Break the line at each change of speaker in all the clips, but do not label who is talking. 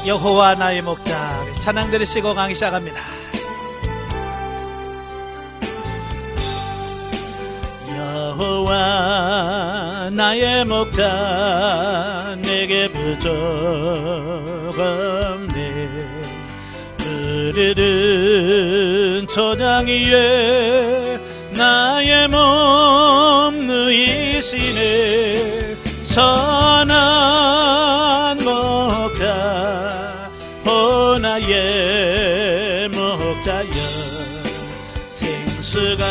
여호와 나의 목자, 찬양 들으시고 강의 시작합니다. 여호와 나의 목자, 내게 부족 없네. 그들은 초장 위에 나의 몸 누이시네. 선한 목자, 오 나의 목자여. 생수가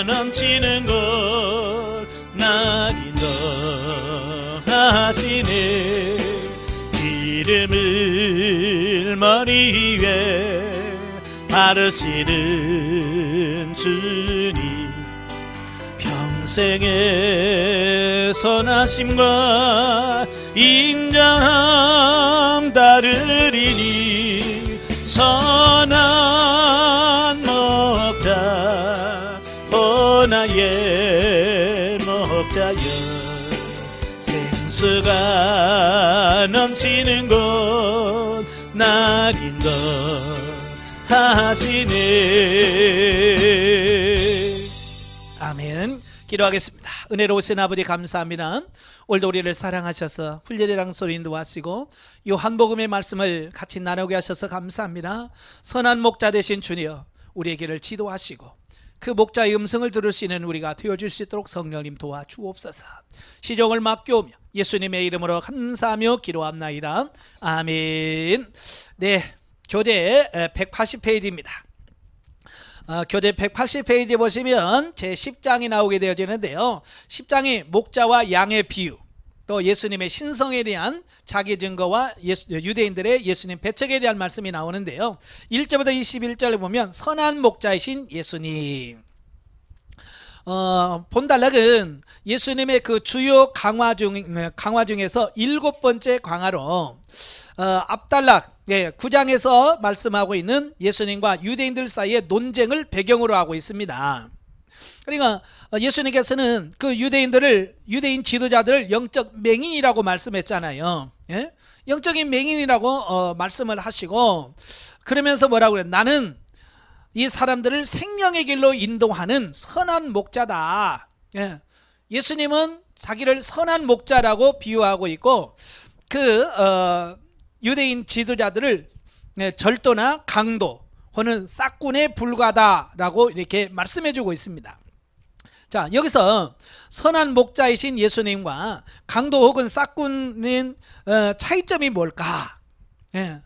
넘치는 곳 날 인도하시네. 기름을 머리 위에 바르시는 주님, 평생의 선하심과 인자함 따르리니. 선한 목자, 오 나의 목자여. 생수가 넘치는 곳 날 인도하시네. 아멘. 기도하겠습니다. 은혜로우신 아버지 감사합니다. 오늘도 우리를 사랑하셔서 훈련이랑 소리 인도하시고 요한복음의 말씀을 같이 나누게 하셔서 감사합니다. 선한 목자 되신 주여, 우리의 길을 지도하시고 그 목자의 음성을 들을 수 있는 우리가 되어줄 수 있도록 성령님 도와주옵소서. 시종을 맡겨오며 예수님의 이름으로 감사하며 기도합나이다. 아멘. 네, 교재 180페이지입니다. 교재 180페이지 보시면 제 10장이 나오게 되어지는데요, 10장이 목자와 양의 비유, 또 예수님의 신성에 대한 자기 증거와 유대인들의 예수님 배척에 대한 말씀이 나오는데요, 1절부터 21절을 보면 선한 목자이신 예수님. 본달락은 예수님의 그 주요 강화 중에서 7번째 강화로 앞달락 9장에서 말씀하고 있는 예수님과 유대인들 사이의 논쟁을 배경으로 하고 있습니다. 그러니까 예수님께서는 그 유대인 지도자들을 영적 맹인이라고 말씀했잖아요. 예? 영적인 맹인이라고 말씀을 하시고, 그러면서 뭐라고 그래요? 나는 이 사람들을 생명의 길로 인도하는 선한 목자다. 예. 예수님은 자기를 선한 목자라고 비유하고 있고, 그 유대인 지도자들을 절도나 강도 혹은 싹군에 불과하다라고 이렇게 말씀해주고 있습니다. 자, 여기서 선한 목자이신 예수님과 강도 혹은 싹군의 차이점이 뭘까? 예.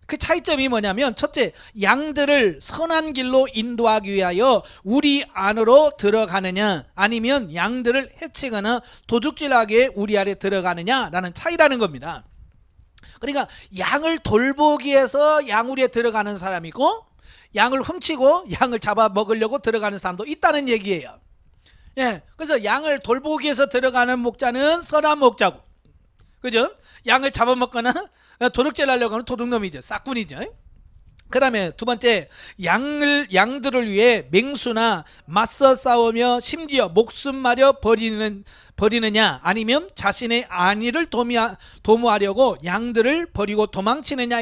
그 차이점이 뭐냐면, 첫째, 양들을 선한 길로 인도하기 위하여 우리 안으로 들어가느냐, 아니면 양들을 해치거나 도둑질하게 우리 안에 들어가느냐라는 차이라는 겁니다. 그러니까 양을 돌보기 위해서 양우리에 들어가는 사람이고, 양을 훔치고 양을 잡아먹으려고 들어가는 사람도 있다는 얘기예요. 예, 그래서 양을 돌보기 위해서 들어가는 목자는 선한 목자고, 그죠? 양을 잡아먹거나 도둑질 하려고 하는 도둑놈이죠. 싹군이죠. 그 다음에 두 번째, 양들을 위해 맹수나 맞서 싸우며 심지어 목숨 마려 버리느냐, 아니면 자신의 안위를 도모하려고 양들을 버리고 도망치느냐.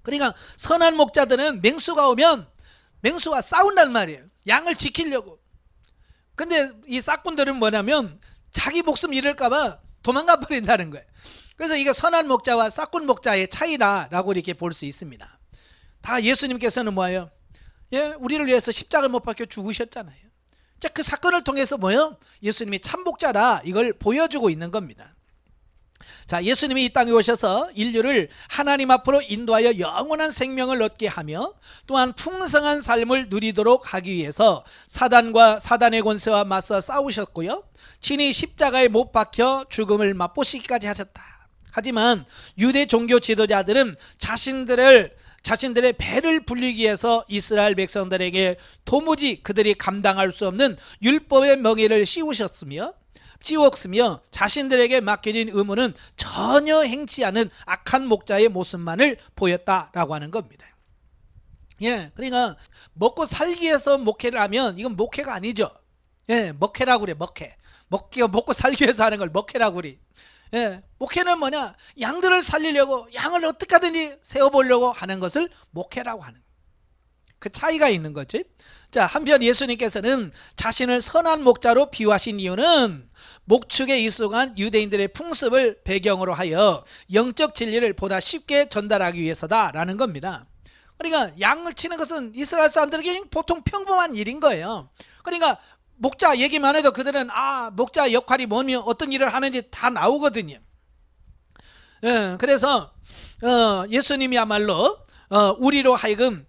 그러니까 선한 목자들은 맹수가 오면 맹수와 싸운단 말이에요. 양을 지키려고. 근데 이 싹군들은 뭐냐면 자기 목숨 잃을까봐 도망가 버린다는 거예요. 그래서 이게 선한 목자와 싹군 목자의 차이다라고 이렇게 볼 수 있습니다. 다 예수님께서는 뭐예요? 예, 우리를 위해서 십자가를 못 박혀 죽으셨잖아요. 자, 그 사건을 통해서 뭐예요? 예수님이 참 목자다, 이걸 보여주고 있는 겁니다. 자, 예수님이 이 땅에 오셔서 인류를 하나님 앞으로 인도하여 영원한 생명을 얻게 하며 또한 풍성한 삶을 누리도록 하기 위해서 사단의 권세와 맞서 싸우셨고요, 친히 십자가에 못 박혀 죽음을 맛보시기까지 하셨다. 하지만 유대 종교 지도자들은 자신들의 배를 불리기 위해서 이스라엘 백성들에게 도무지 그들이 감당할 수 없는 율법의 멍에를 씌웠으며 자신들에게 맡겨진 의무는 전혀 행치 않은 악한 목자의 모습만을 보였다라고 하는 겁니다. 예, 그러니까 먹고 살기 위해서 목회를 하면 이건 목회가 아니죠. 예, 먹회라고 그래. 먹고 살기 위해서 하는 걸 먹회라고 그래. 예, 목회는 뭐냐? 양들을 살리려고 양을 어떻게 하든지 세워보려고 하는 것을 목회라고 하는 그 차이가 있는 거지. 자, 한편 예수님께서는 자신을 선한 목자로 비유하신 이유는 목축에 익숙한 유대인들의 풍습을 배경으로 하여 영적 진리를 보다 쉽게 전달하기 위해서다라는 겁니다. 그러니까 양을 치는 것은 이스라엘 사람들에게 보통 평범한 일인 거예요. 그러니까 목자 얘기만 해도 그들은 목자 역할이 뭐며 어떤 일을 하는지 다 나오거든요. 그래서 예수님이야말로 우리로 하여금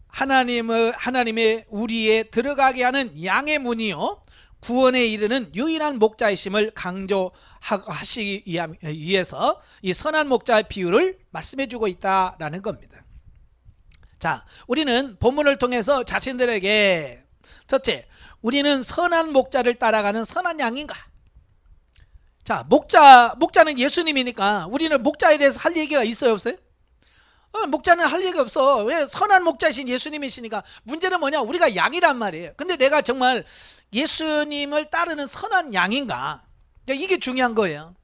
하나님의 우리에 들어가게 하는 양의 문이요 구원에 이르는 유일한 목자이심을 강조하시기 위해서 이 선한 목자의 비유를 말씀해 주고 있다라는 겁니다. 자, 우리는 본문을 통해서 자신들에게 첫째, 우리는 선한 목자를 따라가는 선한 양인가? 자, 목자는 예수님이니까 우리는 목자에 대해서 할 얘기가 있어요, 없어요? 목자는 할 얘기 없어. 왜? 선한 목자이신 예수님이시니까. 문제는 뭐냐? 우리가 양이란 말이에요. 근데 내가 정말 예수님을 따르는 선한 양인가? 이게 중요한 거예요.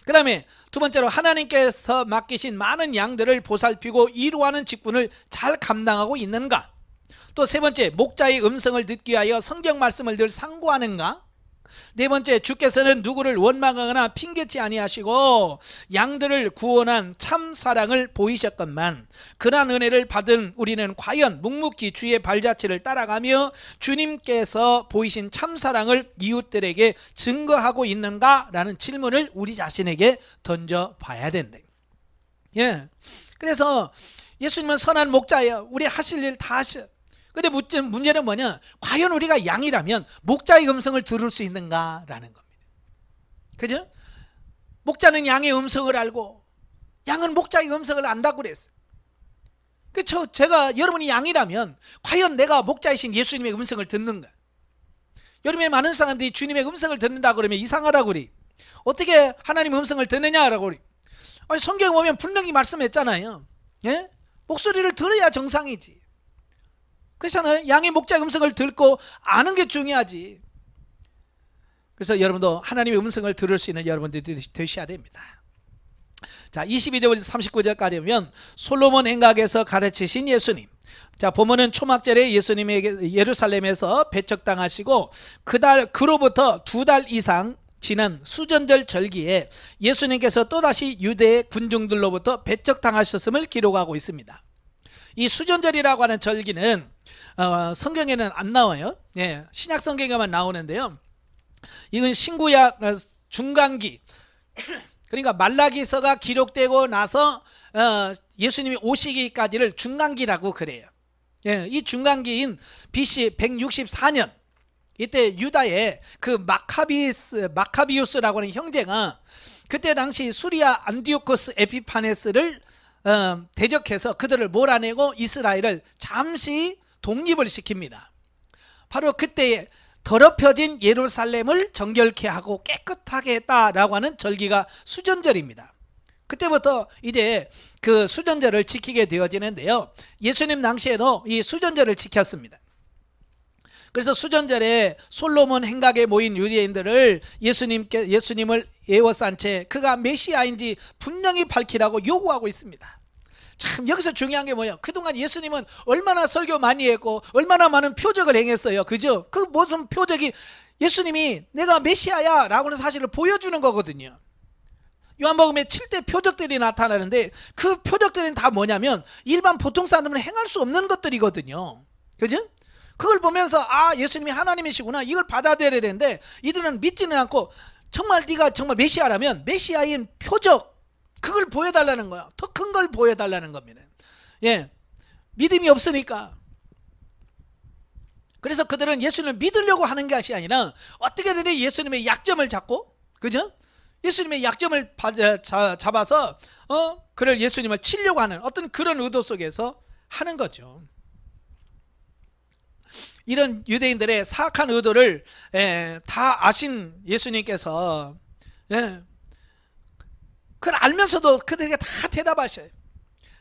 그 다음에 두 번째로 하나님께서 맡기신 많은 양들을 보살피고 이루하는 직분을 잘 감당하고 있는가? 또 세 번째, 목자의 음성을 듣기 위하여 성경 말씀을 늘 상고하는가? 네 번째, 주께서는 누구를 원망하거나 핑계치 아니하시고 양들을 구원한 참 사랑을 보이셨건만 그러한 은혜를 받은 우리는 과연 묵묵히 주의 발자취를 따라가며 주님께서 보이신 참 사랑을 이웃들에게 증거하고 있는가? 라는 질문을 우리 자신에게 던져봐야 된다. 예. 그래서 예수님은 선한 목자예요. 우리 하실 일 다 하셔. 근데 문제는 뭐냐? 과연 우리가 양이라면 목자의 음성을 들을 수 있는가라는 겁니다. 그죠? 목자는 양의 음성을 알고 양은 목자의 음성을 안다고 그랬어요. 그렇죠? 제가 여러분이 양이라면 과연 내가 목자이신 예수님의 음성을 듣는가? 여름에 많은 사람들이 주님의 음성을 듣는다 그러면 이상하다고 그래. 어떻게 하나님 음성을 듣느냐라고 그래. 성경에 보면 분명히 말씀했잖아요. 예? 목소리를 들어야 정상이지. 그렇잖아요. 양의 목자의 음성을 듣고 아는 게 중요하지. 그래서 여러분도 하나님의 음성을 들을 수 있는 여러분들이 되셔야 됩니다. 자, 22절부터 39절까지 보면 솔로몬 행각에서 가르치신 예수님. 자, 보면은 초막절에 예수님에게 예루살렘에서 배척당하시고 그로부터 2달 이상 지난 수전절 절기에 예수님께서 또다시 유대 군중들로부터 배척당하셨음을 기록하고 있습니다. 이 수전절이라고 하는 절기는 성경에는 안 나와요. 예, 신약 성경에만 나오는데요. 이건 신구약 중간기 그러니까 말라기서가 기록되고 나서 예수님이 오시기까지를 중간기라고 그래요. 예, 이 중간기인 BC 164년 이때 유다의 그 마카비우스라고 하는 형제가 그때 당시 수리아 안티오코스 에피파네스를 대적해서 그들을 몰아내고 이스라엘을 잠시 독립을 시킵니다. 바로 그때에 더럽혀진 예루살렘을 정결케 하고 깨끗하게 했다라고 하는 절기가 수전절입니다. 그때부터 이제 그 수전절을 지키게 되어지는데요. 예수님 당시에도 이 수전절을 지켰습니다. 그래서 수전절에 솔로몬 행각에 모인 유대인들을 예수님을 에워싼 채 그가 메시아인지 분명히 밝히라고 요구하고 있습니다. 참 여기서 중요한 게 뭐예요? 그동안 예수님은 얼마나 설교 많이 했고 얼마나 많은 표적을 행했어요. 그죠? 그 무슨 표적이 예수님이 내가 메시아야 라고 하는 사실을 보여주는 거거든요. 요한복음에 7대 표적들이 나타나는데 그 표적들은 다 뭐냐면 일반 보통 사람들은 행할 수 없는 것들이거든요. 그죠? 그걸 보면서 예수님이 하나님이시구나 이걸 받아들여야 되는데 이들은 믿지는 않고 정말 네가 정말 메시아라면 메시아인 표적 그걸 보여달라는 거야. 더 큰 걸 보여달라는 겁니다. 예, 믿음이 없으니까. 그래서 그들은 예수님을 믿으려고 하는 것이 아니라 어떻게든 예수님의 약점을 잡고, 그죠? 예수님의 약점을 잡아서 그를 예수님을 치려고 하는 어떤 그런 의도 속에서 하는 거죠. 이런 유대인들의 사악한 의도를 다 아신 예수님께서 그걸 알면서도 그들에게 다 대답하셔요.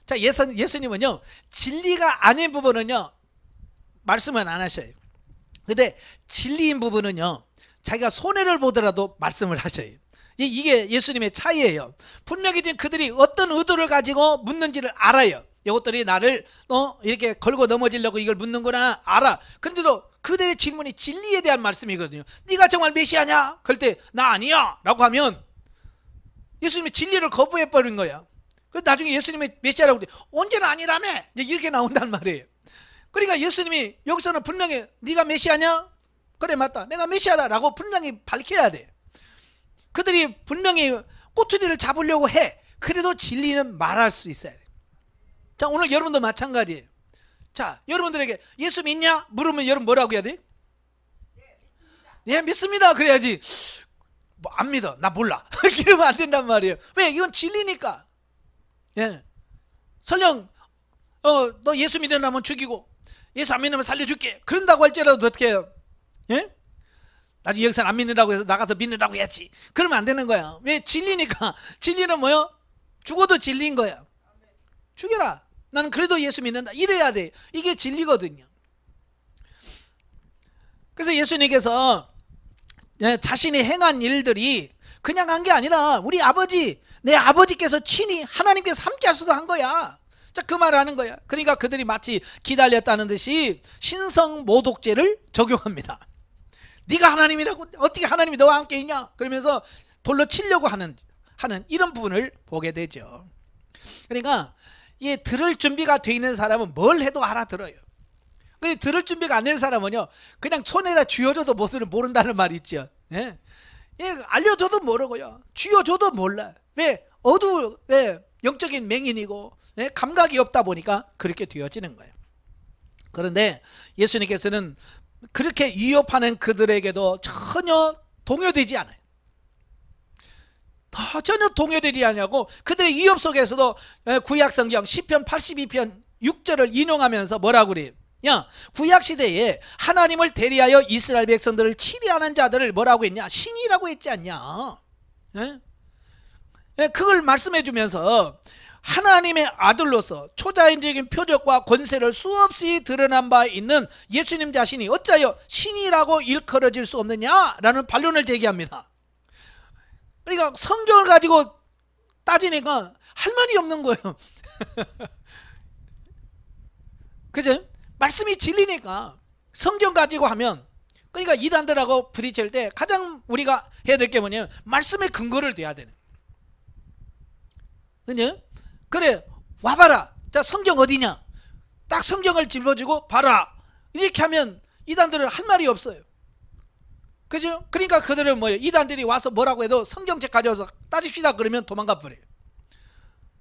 자, 예수님은요 진리가 아닌 부분은요 말씀은 안 하셔요. 근데 진리인 부분은요 자기가 손해를 보더라도 말씀을 하셔요. 이게 예수님의 차이예요. 분명히 지금 그들이 어떤 의도를 가지고 묻는지를 알아요. 이것들이 나를 이렇게 걸고 넘어지려고 이걸 묻는구나 알아. 그런데도 그들의 질문이 진리에 대한 말씀이거든요. 네가 정말 메시아냐? 그럴 때 나 아니야 라고 하면 예수님이 진리를 거부해버린 거야. 그래서 나중에 예수님의 메시아라고 그래. 언제는 아니라며 이렇게 나온단 말이에요. 그러니까 예수님이 여기서는 분명히 네가 메시아냐? 그래 맞다 내가 메시아다 라고 분명히 밝혀야 돼. 그들이 분명히 꼬투리를 잡으려고 해. 그래도 진리는 말할 수 있어야 돼. 자, 오늘 여러분도 마찬가지예요. 자, 여러분들에게 예수 믿냐? 물으면 여러분 뭐라고 해야 돼? 예, 믿습니다. 그래야지. 뭐 안 믿어. 나 몰라. 이러면 안 된단 말이에요. 왜? 이건 진리니까. 예. 설령 너 예수 믿으면 죽이고 예수 안 믿으면 살려줄게. 그런다고 할지라도 어떻게 해요? 예? 나중에 여기서는 안 믿는다고 해서 나가서 믿는다고 해야지. 그러면 안 되는 거야. 왜? 진리니까. 진리는 뭐요? 죽어도 진리인 거야. 죽여라. 나는 그래도 예수 믿는다. 이래야 돼. 이게 진리거든요. 그래서 예수님께서 자신이 행한 일들이 그냥 한 게 아니라 우리 아버지, 내 아버지께서 친히 하나님께서 함께 하셔서 한 거야. 자, 그 말을 하는 거야. 그러니까 그들이 마치 기다렸다는 듯이 신성모독죄를 적용합니다. 네가 하나님이라고 어떻게 하나님이 너와 함께 있냐? 그러면서 돌로 치려고 하는 이런 부분을 보게 되죠. 그러니까 이 들을 준비가 돼 있는 사람은 뭘 해도 알아들어요. 근데 들을 준비가 안 된 사람은요, 그냥 손에다 쥐어줘도 모른다는 말이 있죠. 예? 예, 알려줘도 모르고요, 쥐어줘도 몰라. 왜? 영적인 맹인이고 감각이 없다 보니까 그렇게 되어지는 거예요. 그런데 예수님께서는 그렇게 위협하는 그들에게도 전혀 동요되지 않아요. 전혀 동요되지 않냐고. 그들의 위협 속에서도 구약성경 시편 82편 6절을 인용하면서 뭐라고 그래요? 야, 구약시대에 하나님을 대리하여 이스라엘 백성들을 치리하는 자들을 뭐라고 했냐? 신이라고 했지 않냐? 그걸 말씀해 주면서 하나님의 아들로서 초자연적인 표적과 권세를 수없이 드러난 바 있는 예수님 자신이 어찌하여 신이라고 일컬어질 수 없느냐라는 반론을 제기합니다. 그러니까 성경을 가지고 따지니까 할 말이 없는 거예요. 그죠? 말씀이 진리니까 성경 가지고 하면, 그러니까 이단들하고 부딪힐 때 가장 우리가 해야 될 게 뭐냐면 말씀의 근거를 대야 되는. 그죠? 그래, 와봐라. 자, 성경 어디냐? 딱 성경을 짚어주고 봐라. 이렇게 하면 이단들은 할 말이 없어요. 그죠? 그러니까 그들은 뭐예요? 이단들이 와서 뭐라고 해도 성경책 가져와서 따집시다 그러면 도망가 버려요.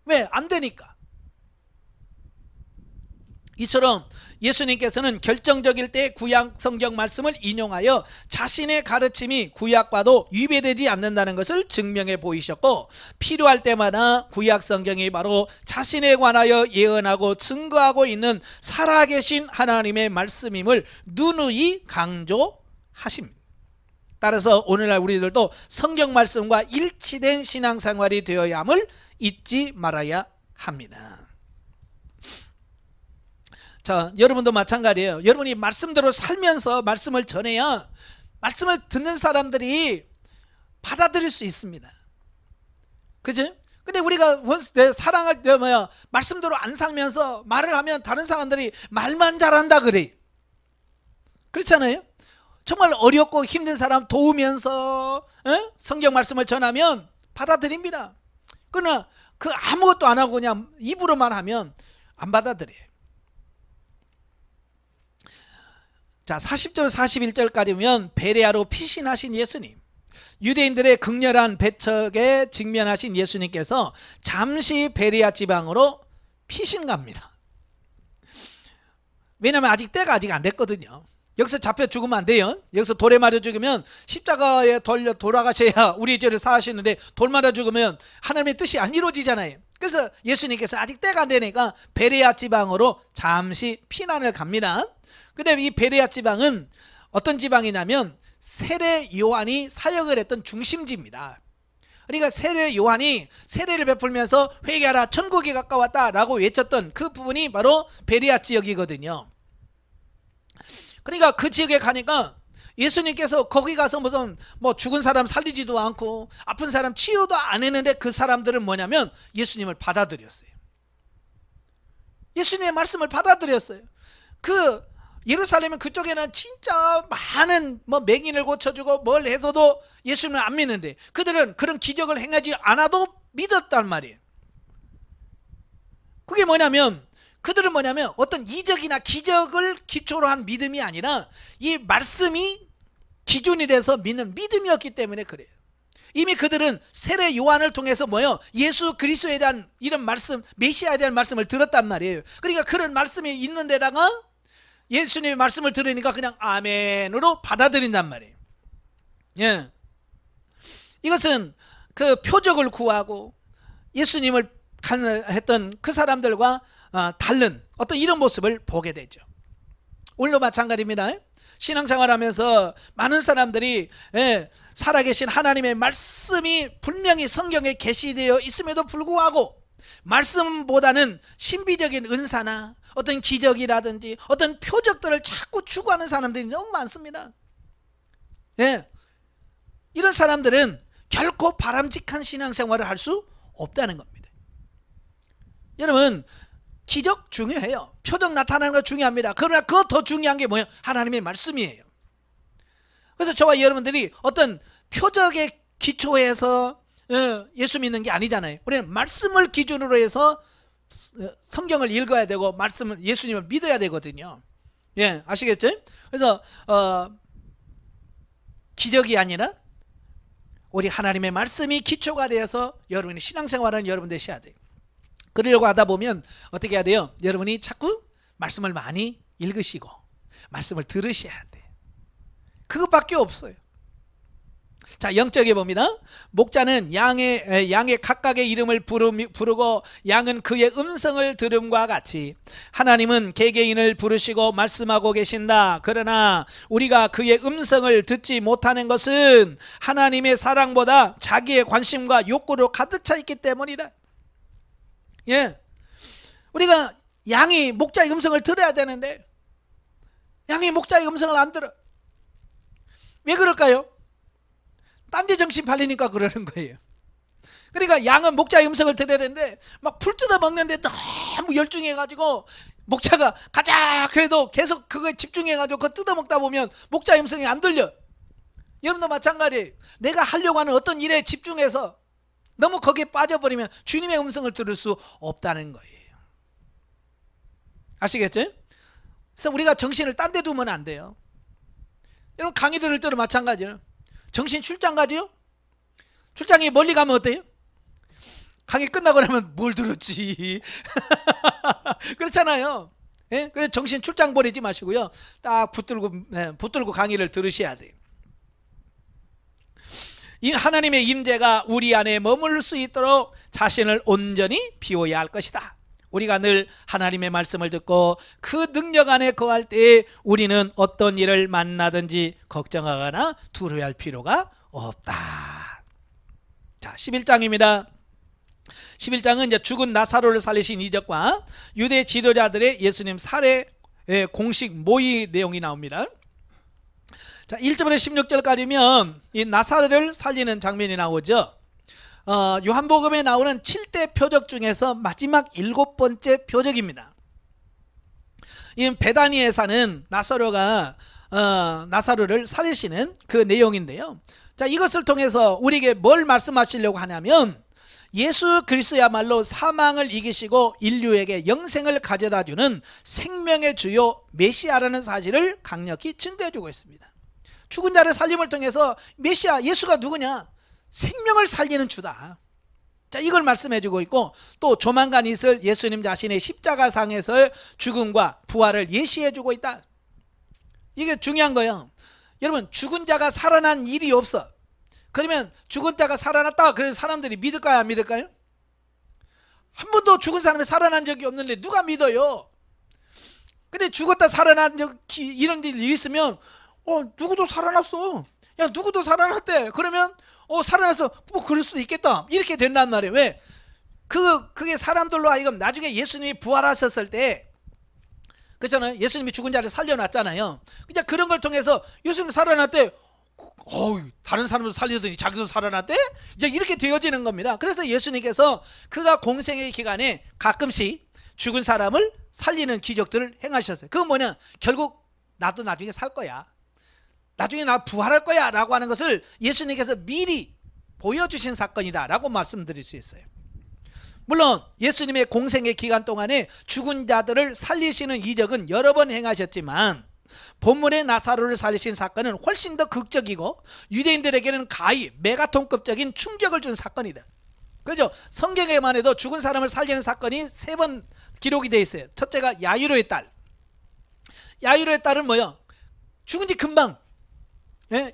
왜? 안 되니까. 이처럼 예수님께서는 결정적일 때 구약 성경 말씀을 인용하여 자신의 가르침이 구약과도 위배되지 않는다는 것을 증명해 보이셨고, 필요할 때마다 구약 성경이 바로 자신에 관하여 예언하고 증거하고 있는 살아계신 하나님의 말씀임을 누누이 강조하십니다. 따라서 오늘날 우리들도 성경 말씀과 일치된 신앙생활이 되어야 함을 잊지 말아야 합니다. 자, 여러분도 마찬가지예요. 여러분이 말씀대로 살면서 말씀을 전해야 말씀을 듣는 사람들이 받아들일 수 있습니다. 그죠? 근데 우리가 사랑할 때 말씀대로 안 살면서 말을 하면 다른 사람들이 말만 잘한다 그래. 그렇잖아요? 정말 어렵고 힘든 사람 도우면서 성경 말씀을 전하면 받아들입니다. 그러나 그 아무것도 안 하고 그냥 입으로만 하면 안 받아들여요. 자, 40절 41절까지면 베레아로 피신하신 예수님, 유대인들의 극렬한 배척에 직면하신 예수님께서 잠시 베레아 지방으로 피신갑니다. 왜냐하면 아직 때가 아직 안 됐거든요. 여기서 잡혀 죽으면 안 돼요. 여기서 돌에 맞아 죽으면 십자가에 돌아가셔야 우리의 죄를 사하시는데, 돌 맞아 죽으면 하나님의 뜻이 안 이루어지잖아요. 그래서 예수님께서 아직 때가 안 되니까 베레아 지방으로 잠시 피난을 갑니다. 근데 이 베레아 지방은 어떤 지방이냐면 세례 요한이 사역을 했던 중심지입니다. 그러니까 세례 요한이 세례를 베풀면서 회개하라 천국이 가까웠다 라고 외쳤던 그 부분이 바로 베레아 지역이거든요. 그러니까 그 지역에 가니까 예수님께서 거기 가서 무슨 뭐 죽은 사람 살리지도 않고 아픈 사람 치유도 안 했는데 그 사람들은 뭐냐면 예수님을 받아들였어요. 예수님의 말씀을 받아들였어요. 그 예루살렘 그쪽에는 진짜 많은 뭐 맹인을 고쳐주고 뭘 해도 예수님을 안 믿는데 그들은 그런 기적을 행하지 않아도 믿었단 말이에요. 그게 뭐냐면 그들은 뭐냐면 어떤 이적이나 기적을 기초로 한 믿음이 아니라 이 말씀이 기준이 돼서 믿는 믿음이었기 때문에 그래요. 이미 그들은 세례 요한을 통해서 뭐요? 예수 그리스도에 대한 이런 말씀, 메시아에 대한 말씀을 들었단 말이에요. 그러니까 그런 말씀이 있는 데다가 예수님의 말씀을 들으니까 그냥 아멘으로 받아들인단 말이에요. 예. 이것은 그 표적을 구하고 예수님을 했던 그 사람들과 다른 어떤 이런 모습을 보게 되죠. 오늘도 마찬가지입니다. 신앙생활하면서 많은 사람들이 살아계신 하나님의 말씀이 분명히 성경에 게시되어 있음에도 불구하고 말씀보다는 신비적인 은사나 어떤 기적이라든지 어떤 표적들을 자꾸 추구하는 사람들이 너무 많습니다. 이런 사람들은 결코 바람직한 신앙생활을 할 수 없다는 겁니다. 여러분, 기적 중요해요. 표적 나타나는 거 중요합니다. 그러나 그거 더 중요한 게 뭐예요? 하나님의 말씀이에요. 그래서 저와 여러분들이 어떤 표적의 기초에서 예수 믿는 게 아니잖아요. 우리는 말씀을 기준으로 해서 성경을 읽어야 되고 말씀을 예수님을 믿어야 되거든요. 예, 아시겠죠? 그래서 기적이 아니라 우리 하나님의 말씀이 기초가 되어서 여러분이 신앙생활은 여러분 되셔야 돼요. 그러려고 하다 보면 어떻게 해야 돼요? 여러분이 자꾸 말씀을 많이 읽으시고 말씀을 들으셔야 돼요. 그것밖에 없어요. 자, 영적에 봅니다. 목자는 양의 각각의 이름을 부르고 양은 그의 음성을 들음과 같이 하나님은 개개인을 부르시고 말씀하고 계신다. 그러나 우리가 그의 음성을 듣지 못하는 것은 하나님의 사랑보다 자기의 관심과 욕구로 가득 차 있기 때문이다. 예, 우리가 양이 목자의 음성을 들어야 되는데 양이 목자의 음성을 안 들어. 왜 그럴까요? 딴 데 정신 팔리니까 그러는 거예요. 그러니까 양은 목자의 음성을 들어야 되는데 막 풀 뜯어 먹는데 너무 열중해가지고 목자가 가자 그래도 계속 그거에 집중해가지고 그거 뜯어 먹다 보면 목자의 음성이 안 들려. 여러분도 마찬가지예요. 내가 하려고 하는 어떤 일에 집중해서 너무 거기에 빠져버리면 주님의 음성을 들을 수 없다는 거예요. 아시겠죠? 그래서 우리가 정신을 딴 데 두면 안 돼요. 여러분, 강의 들을 때도 마찬가지예요. 정신 출장 가지요? 출장이 멀리 가면 어때요? 강의 끝나고 나면 뭘 들었지? 그렇잖아요. 예? 그래서 정신 출장 버리지 마시고요. 딱 붙들고 강의를 들으셔야 돼요. 이 하나님의 임재가 우리 안에 머물 수 있도록 자신을 온전히 비워야 할 것이다. 우리가 늘 하나님의 말씀을 듣고 그 능력 안에 거할 때 우리는 어떤 일을 만나든지 걱정하거나 두려워할 필요가 없다. 자, 11장입니다. 11장은 이제 죽은 나사로를 살리신 이적과 유대 지도자들의 예수님 살해 공식 모의 내용이 나옵니다. 자, 1절부터 16절까지면 이 나사로를 살리는 장면이 나오죠. 요한복음에 나오는 7대 표적 중에서 마지막 7번째 표적입니다. 이 베다니에 사는 나사로를 살리시는 그 내용인데요. 자, 이것을 통해서 우리에게 뭘 말씀하시려고 하냐면 예수 그리스도야말로 사망을 이기시고 인류에게 영생을 가져다 주는 생명의 주요 메시아라는 사실을 강력히 증거해 주고 있습니다. 죽은 자를 살림을 통해서 메시아 예수가 누구냐? 생명을 살리는 주다. 자, 이걸 말씀해 주고 있고 또 조만간 있을 예수님 자신의 십자가상에서의 죽음과 부활을 예시해 주고 있다. 이게 중요한 거예요. 여러분, 죽은 자가 살아난 일이 없어. 그러면 죽은 자가 살아났다 그래서 사람들이 믿을까요, 안 믿을까요? 한 번도 죽은 사람이 살아난 적이 없는데 누가 믿어요? 근데 죽었다 살아난 이런 일이 있으면 누구도 살아났어. 야, 누구도 살아났대. 그러면 살아나서 뭐 그럴 수도 있겠다 이렇게 된단 말이에요. 왜? 그게 사람들로 하여금 나중에 예수님이 부활하셨을 때 그렇잖아요. 예수님이 죽은 자를 살려놨잖아요. 그냥 그런 걸 통해서 예수님 살아났대. 다른 사람도 살리더니 자기도 살아났대? 이제 이렇게 되어지는 겁니다. 그래서 예수님께서 그가 공생의 기간에 가끔씩 죽은 사람을 살리는 기적들을 행하셨어요. 그건 뭐냐? 결국 나도 나중에 살 거야. 나중에 나 부활할 거야 라고 하는 것을 예수님께서 미리 보여주신 사건이다 라고 말씀드릴 수 있어요. 물론 예수님의 공생의 기간 동안에 죽은 자들을 살리시는 이적은 여러 번 행하셨지만 본문의 나사로를 살리신 사건은 훨씬 더 극적이고 유대인들에게는 가히 메가톤급적인 충격을 준 사건이다. 그죠? 성경에만 해도 죽은 사람을 살리는 사건이 3번 기록이 되어 있어요. 첫째가 야이로의 딸. 야이로의 딸은 뭐예요? 죽은 지 금방, 예?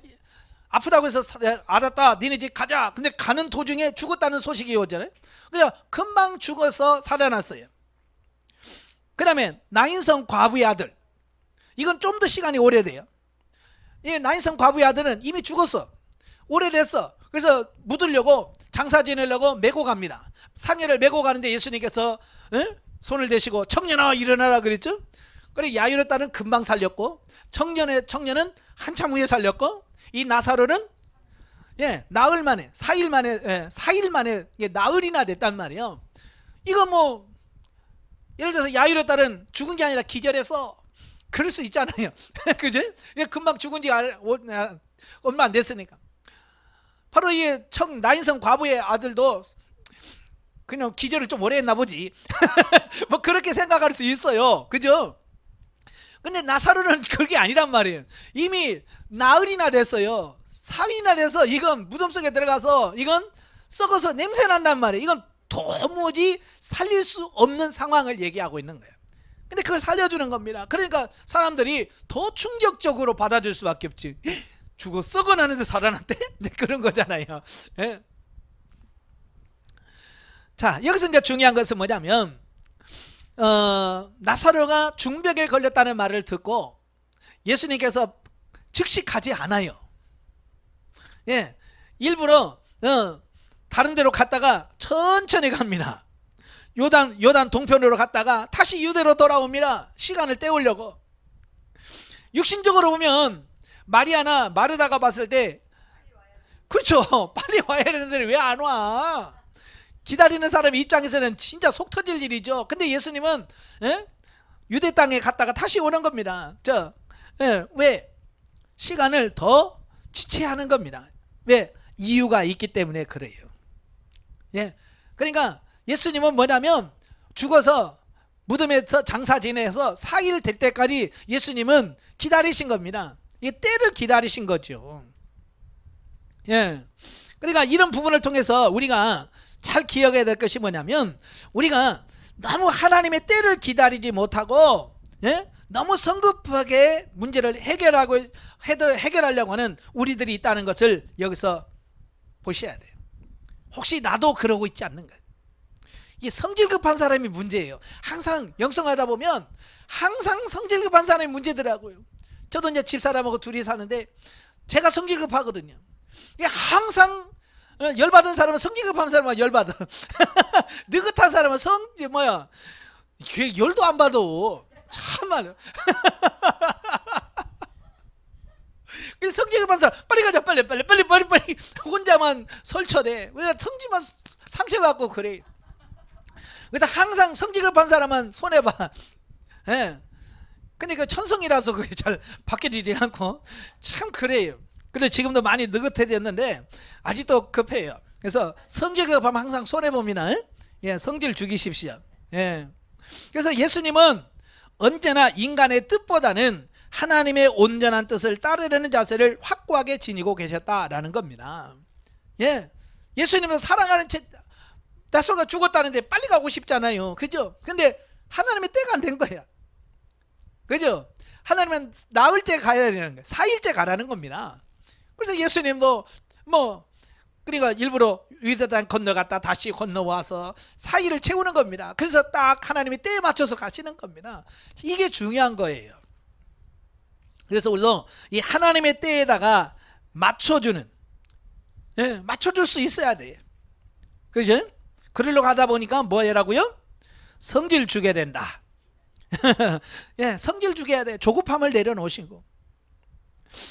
아프다고 해서 알았다, 니네 집 가자. 근데 가는 도중에 죽었다는 소식이 오잖아요. 그냥 금방 죽어서 살아났어요. 그 다음에 나인성 과부의 아들, 이건 좀 더 시간이 오래돼요. 이 나인성 과부의 아들은 이미 죽었어. 오래됐어. 그래서 묻으려고, 장사 지내려고 메고 갑니다. 상해를 메고 가는데 예수님께서 손을 대시고 청년아 일어나라 그랬죠. 그래, 야이로 딸은 금방 살렸고, 청년은 한참 후에 살렸고, 이 나사로는 나흘 만에, 4일 만에 나흘이나 됐단 말이에요. 이거 뭐 예를 들어서 야이로 딸은 죽은 게 아니라 기절해서 그럴 수 있잖아요. 그죠? 금방 죽은 지 얼마 안 됐으니까. 바로 이 나인성 과부의 아들도 그냥 기절을 좀 오래 했나 보지. 뭐 그렇게 생각할 수 있어요. 그죠? 근데 나사로는 그게 아니란 말이에요. 이미 나흘이나 됐어요. 4일이나 돼서 이건 무덤 속에 들어가서 이건 썩어서 냄새 난단 말이에요. 이건 도무지 살릴 수 없는 상황을 얘기하고 있는 거예요. 근데 그걸 살려주는 겁니다. 그러니까 사람들이 더 충격적으로 받아줄 수밖에 없지. 죽어 썩어나는데 살아났대? 그런 거잖아요. 예. 자, 여기서 이제 중요한 것은 뭐냐면 나사로가 중병에 걸렸다는 말을 듣고 예수님께서 즉시 가지 않아요. 예, 일부러 다른 데로 갔다가 천천히 갑니다. 요단 동편으로 갔다가 다시 유대로 돌아옵니다. 시간을 때우려고. 육신적으로 보면 마리아나 마르다가 봤을 때 그렇죠, 빨리 와야 되는데 왜 안 와? 기다리는 사람 입장에서는 진짜 속 터질 일이죠. 근데 예수님은 유대 땅에 갔다가 다시 오는 겁니다. 왜? 시간을 더 지체하는 겁니다. 왜? 이유가 있기 때문에 그래요. 예. 그러니까 예수님은 뭐냐면 죽어서 무덤에서 장사 지내서 4일 될 때까지 예수님은 기다리신 겁니다. 이 때를 기다리신 거죠. 예. 그러니까 이런 부분을 통해서 우리가 잘 기억해야 될 것이 뭐냐면, 우리가 너무 하나님의 때를 기다리지 못하고 너무 성급하게 문제를 해결하려고 하는 우리들이 있다는 것을 여기서 보셔야 돼요. 혹시 나도 그러고 있지 않는가? 이 성질 급한 사람이 문제예요. 항상 영성하다 보면 항상 성질 급한 사람이 문제더라고요. 저도 이제 집사람하고 둘이 사는데 제가 성질 급하거든요. 항상 열받은 사람은 성질 급한 사람은 열받아. 느긋한 사람은 열도 안 받아. 참말로. 그래서 성질 급한 사람 빨리 가자, 빨리 혼자만 설쳐대. 왜 성질만 상처받고 그래. 그래서 항상 성질 급한 사람은 손해봐. 예. 근데 그 천성이라서 그게 잘 바뀌지 않고 참 그래요. 근데 지금도 많이 느긋해졌는데 아직도 급해요. 그래서 성질 급하면 항상 손해봅니다. 예, 성질 죽이십시오. 예. 그래서 예수님은 언제나 인간의 뜻보다는 하나님의 온전한 뜻을 따르려는 자세를 확고하게 지니고 계셨다라는 겁니다. 예. 예수님은 사랑하는 나사로가 죽었다는데 빨리 가고 싶잖아요. 그죠? 근데 하나님의 때가 안 된 거야. 그죠? 하나님은 나흘째 가야 되는 거예요. 4일째 가라는 겁니다. 그래서 예수님도 그러니까 일부러 유대 땅 건너갔다 다시 건너와서 4일을 채우는 겁니다. 그래서 딱 하나님이 때에 맞춰서 가시는 겁니다. 이게 중요한 거예요. 그래서 우리도 이 하나님의 때에다가 맞춰주는, 맞춰줄 수 있어야 돼요. 그죠? 그러려고 하다 보니까 뭐 해라고요? 성질 주게 된다. 예, 성질 죽여야 돼. 조급함을 내려놓으시고.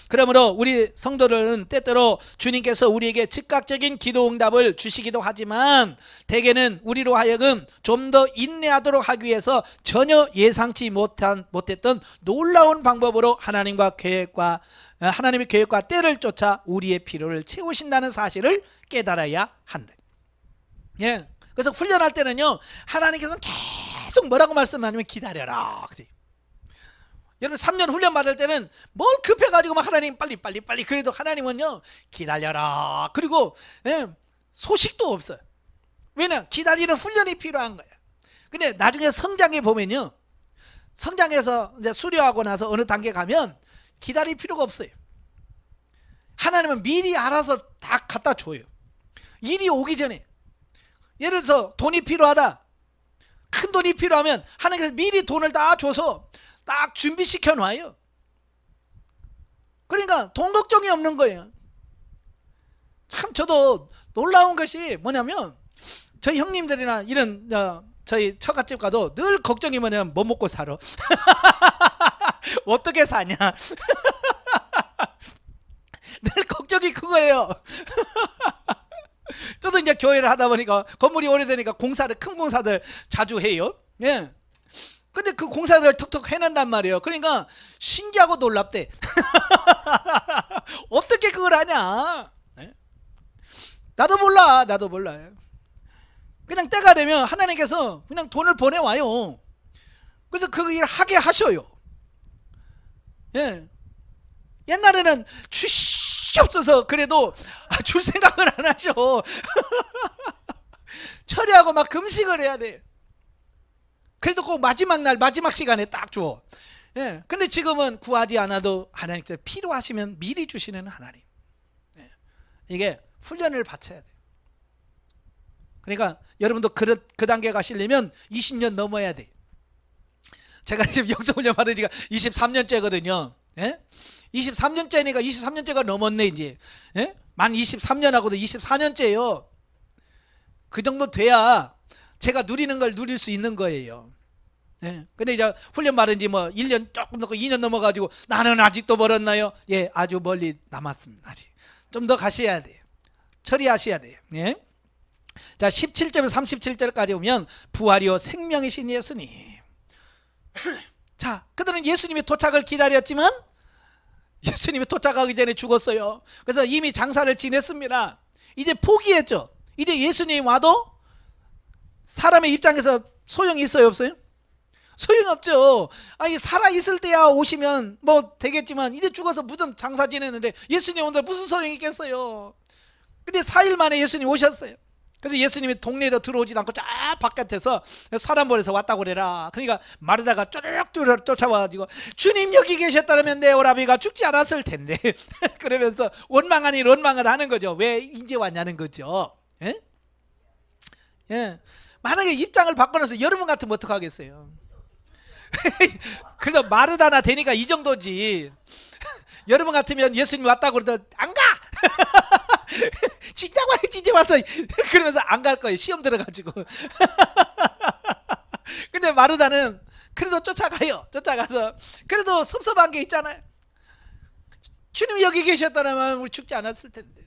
그러므로 우리 성도들은 때때로 주님께서 우리에게 즉각적인 기도 응답을 주시기도 하지만 대개는 우리로 하여금 좀 더 인내하도록 하기 위해서 전혀 예상치 못했던 놀라운 방법으로 하나님의 계획과 때를 쫓아 우리의 필요를 채우신다는 사실을 깨달아야 한다. 예. 그래서 훈련할 때는요, 하나님께서는 계속 뭐라고 말씀하냐면 기다려라. 여러분 3년 훈련 받을 때는 뭘 급해가지고 막 하나님 빨리 그래도 하나님은요 기다려라. 그리고 예, 소식도 없어요. 왜냐? 기다리는 훈련이 필요한 거예요. 근데 나중에 성장해 보면요, 성장해서 이제 수료하고 나서 어느 단계 가면 기다릴 필요가 없어요. 하나님은 미리 알아서 다 갖다 줘요. 일이 오기 전에. 예를 들어서 돈이 필요하다, 큰 돈이 필요하면 하나님께서 미리 돈을 다 줘서 딱 준비시켜 놔요. 그러니까 돈 걱정이 없는 거예요. 참 저도 놀라운 것이 뭐냐면, 저희 형님들이나 이런 저희 처갓집 가도 늘 걱정이 뭐냐면 뭐 먹고 살아. 어떻게 사냐. 늘 걱정이 그거예요. 저도 이제 교회를 하다 보니까 건물이 오래되니까 큰 공사들 자주 해요. 예. 근데 그 공사들을 턱턱 해낸단 말이에요. 그러니까 신기하고 놀랍대. 어떻게 그걸 하냐. 네? 나도 몰라. 그냥 때가 되면 하나님께서 그냥 돈을 보내와요. 그래서 그 일 하게 하셔요. 예. 옛날에는 주시옵소서 그래도 줄 생각을 안 하셔. 처리하고 막 금식을 해야 돼. 그래도 꼭 마지막 날 마지막 시간에 딱 줘. 예. 근데 지금은 구하지 않아도 하나님께서 필요하시면 미리 주시는 하나님. 예. 이게 훈련을 받쳐야 돼. 그러니까 여러분도 그 단계 가시려면 20년 넘어야 돼. 제가 지금 영성훈련 받으니까 23년째거든요. 예? 23년째니까 23년째가 넘었네 이제. 예? 만 23년하고도 24년째예요. 그 정도 돼야 제가 누리는 걸 누릴 수 있는 거예요. 예. 근데 이제 훈련 받은 지 뭐 1년 조금 넘고 2년 넘어가지고 나는 아직도 멀었나요? 예, 아주 멀리 남았습니다. 아직 좀 더 가셔야 돼요. 처리하셔야 돼요. 예. 자, 17절에서 37절까지 보면 부활이요 생명이신 예수님. 자, 그들은 예수님의 도착을 기다렸지만 예수님이 도착하기 전에 죽었어요. 그래서 이미 장사를 지냈습니다. 이제 포기했죠. 이제 예수님 와도 사람의 입장에서 소용이 있어요, 없어요? 소용없죠. 아니 살아있을 때야 오시면 뭐 되겠지만 이제 죽어서 무슨 장사 지냈는데 예수님 오늘 무슨 소용이 있겠어요. 근데 4일 만에 예수님 오셨어요. 그래서 예수님이 동네에도 들어오지 않고 쫙 바깥에서 사람 보내서 왔다고 그래라. 그러니까 마르다가 쪼르륵 쫓아와가지고 주님 여기 계셨다면 내 오라비가 죽지 않았을 텐데 그러면서 원망 아닌 원망을 하는 거죠. 왜 이제 왔냐는 거죠. 예? 예. 만약에 입장을 바꿔놔서 여러분 같으면 어떡하겠어요. 그래도 마르다나 되니까 이 정도지. 여러분 같으면 예수님 왔다고 그러다 안 가. 진짜 와야지 이제 와서 그러면서 안 갈 거예요. 시험 들어가지고. 근데 마르다는 그래도 쫓아가요. 쫓아가서 그래도 섭섭한 게 있잖아요. 주님이 여기 계셨다면 우리 죽지 않았을 텐데.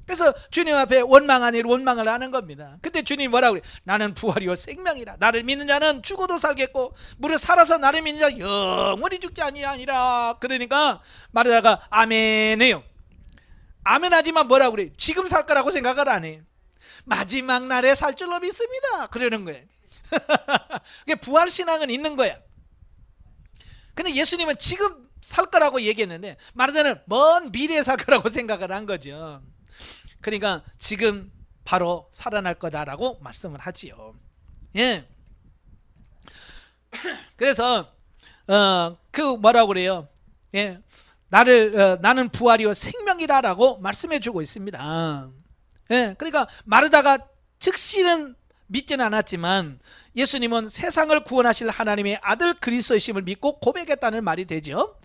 그래서 주님 앞에 원망 아닌 원망을 하는 겁니다. 그때 주님이 뭐라고 그래요? 나는 부활이요 생명이라. 나를 믿는 자는 죽어도 살겠고 무릇 살아서 나를 믿는 자는 영원히 죽지 아니하니라. 그러니까 마르다가 아멘해요. 아멘 하지만 뭐라고 그래요? 지금 살 거라고 생각을 안 해요. 마지막 날에 살 줄로 믿습니다. 그러는 거예요. 부활신앙은 있는 거야. 근데 예수님은 지금 살 거라고 얘기했는데 마르다는 먼 미래에 살 거라고 생각을 한 거죠. 그러니까 지금 바로 살아날 거다라고 말씀을 하지요. 예. 그래서 그 뭐라고 그래요? 예. 나는 부활이요 생명이라라고 말씀해주고 있습니다. 예. 그러니까 마르다가 즉시는 믿지는 않았지만 예수님은 세상을 구원하실 하나님의 아들 그리스도이심을 믿고 고백했다는 말이 되죠.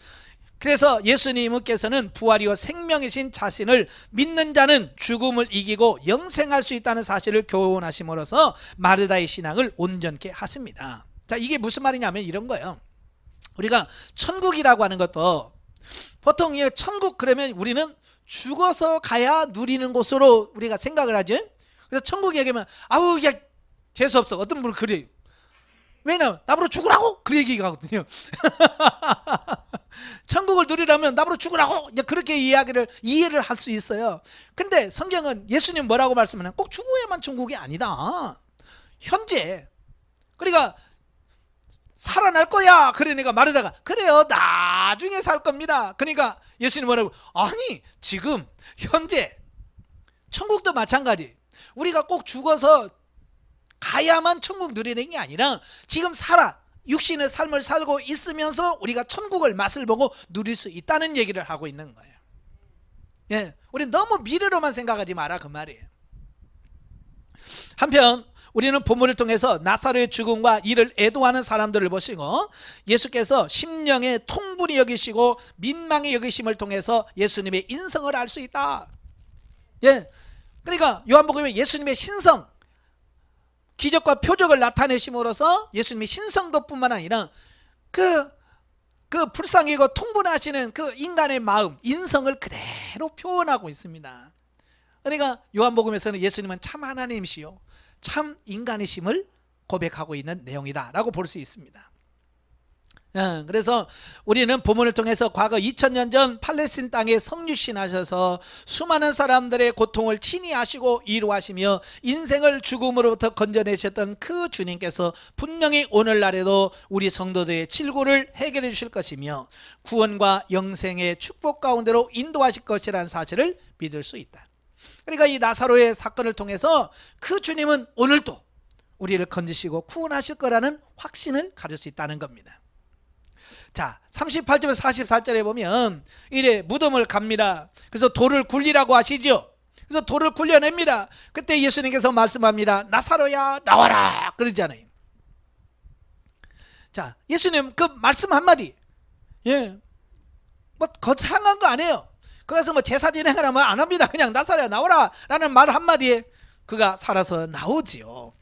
그래서 예수님께서는 부활이요 생명이신 자신을 믿는 자는 죽음을 이기고 영생할 수 있다는 사실을 교훈하심으로써 마르다의 신앙을 온전케 하십니다. 자, 이게 무슨 말이냐면 이런 거예요. 우리가 천국이라고 하는 것도 보통 이 천국 그러면 우리는 죽어서 가야 누리는 곳으로 우리가 생각을 하죠. 그래서 천국 얘기하면 아우 야 재수없어. 어떤 분은 그래요. 왜냐면 나보러 죽으라고 그 얘기가 하거든요. 천국을 누리려면 나보러 죽으라고 그렇게 이해를 할 수 있어요. 근데 성경은 예수님 뭐라고 말씀하냐면 꼭 죽어야만 천국이 아니다. 현재 그러니까 살아날 거야 그러니까 말하다가 그래요 나중에 살 겁니다. 그러니까 예수님 뭐라고 아니 지금 현재 천국도 마찬가지 우리가 꼭 죽어서 가야만 천국 누리는 게 아니라 지금 육신의 삶을 살고 있으면서 우리가 천국을 맛을 보고 누릴 수 있다는 얘기를 하고 있는 거예요. 예, 우리 너무 미래로만 생각하지 마라 그 말이에요. 한편 우리는 본문을 통해서 나사로의 죽음과 이를 애도하는 사람들을 보시고 예수께서 심령의 통분이 여기시고 민망히 여기심을 통해서 예수님의 인성을 알 수 있다. 예, 그러니까 요한복음에 예수님의 신성 기적과 표적을 나타내심으로써 예수님의 신성도뿐만 아니라 그 불쌍히고 통분하시는 그 인간의 마음, 인성을 그대로 표현하고 있습니다. 그러니까 요한복음에서는 예수님은 참 하나님이시요 참 인간이심을 고백하고 있는 내용이다 라고 볼 수 있습니다. 그래서 우리는 본문을 통해서 과거 2000년 전 팔레스틴 땅에 성육신하셔서 수많은 사람들의 고통을 친히 하시고 이루하시며 인생을 죽음으로부터 건져내셨던 그 주님께서 분명히 오늘날에도 우리 성도들의 질고를 해결해 주실 것이며 구원과 영생의 축복 가운데로 인도하실 것이라는 사실을 믿을 수 있다. 그러니까 이 나사로의 사건을 통해서 그 주님은 오늘도 우리를 건지시고 구원하실 거라는 확신을 가질 수 있다는 겁니다. 자, 38절에서 44절에 보면 이래 무덤을 갑니다. 그래서 돌을 굴리라고 하시죠. 그래서 돌을 굴려냅니다. 그때 예수님께서 말씀합니다. 나사로야 나와라 그러잖아요. 자, 예수님 그 말씀 한마디 뭐 거창한 거 아니에요. 거기서 뭐 제사 진행하라 뭐 안 합니다. 그냥 나사로야 나오라 라는 말 한마디에 그가 살아서 나오지요.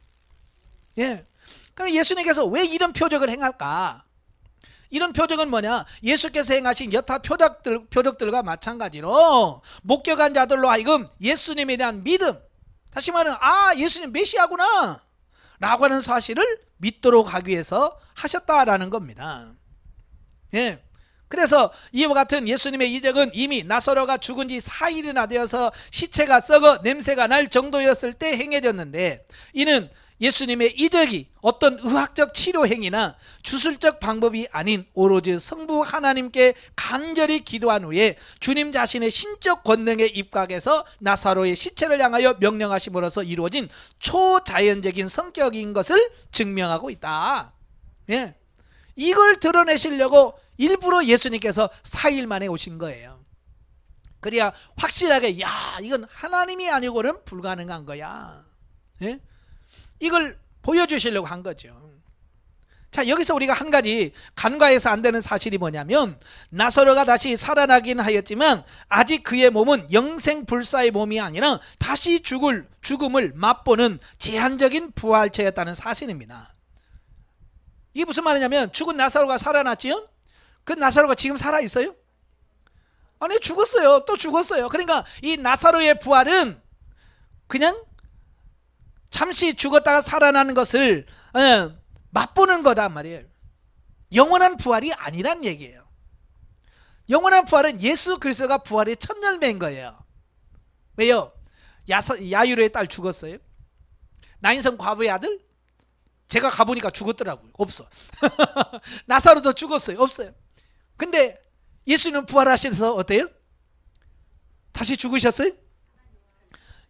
예. 그럼 예수님께서 왜 이런 표적을 행할까? 이런 표적은 뭐냐? 예수께서 행하신 여타 표적들과 마찬가지로 목격한 자들로 하여금 예수님에 대한 믿음, 다시 말하면 예수님 메시아구나 라고 하는 사실을 믿도록 하기 위해서 하셨다라는 겁니다. 예. 그래서 이와 같은 예수님의 이적은 이미 나사로가 죽은 지 4일이나 되어서 시체가 썩어 냄새가 날 정도였을 때 행해졌는데 이는 예수님의 이적이 어떤 의학적 치료 행위나 주술적 방법이 아닌 오로지 성부 하나님께 간절히 기도한 후에 주님 자신의 신적 권능에 입각해서 나사로의 시체를 향하여 명령하심으로써 이루어진 초자연적인 성격인 것을 증명하고 있다. 예. 이걸 드러내시려고 일부러 예수님께서 4일 만에 오신 거예요. 그래야 확실하게 이건 하나님이 아니고는 불가능한 거야. 예? 이걸 보여주시려고 한 거죠. 자, 여기서 우리가 한 가지 간과해서 안 되는 사실이 뭐냐면 나사로가 다시 살아나긴 하였지만 아직 그의 몸은 영생불사의 몸이 아니라 다시 죽음을 맛보는 제한적인 부활체였다는 사실입니다. 이게 무슨 말이냐면 죽은 나사로가 살아났지요? 그 나사로가 지금 살아있어요? 아니 죽었어요. 또 죽었어요. 그러니까 이 나사로의 부활은 그냥 잠시 죽었다가 살아나는 것을 맛보는 거단 말이에요. 영원한 부활이 아니란 얘기예요. 영원한 부활은 예수 그리스도가 부활의 첫 열매인 거예요. 왜요? 야이로의 딸 죽었어요. 나인성 과부의 아들 제가 가보니까 죽었더라고요. 없어. 나사로도 죽었어요. 없어요. 근데 예수님은 부활하셔서 어때요? 다시 죽으셨어요?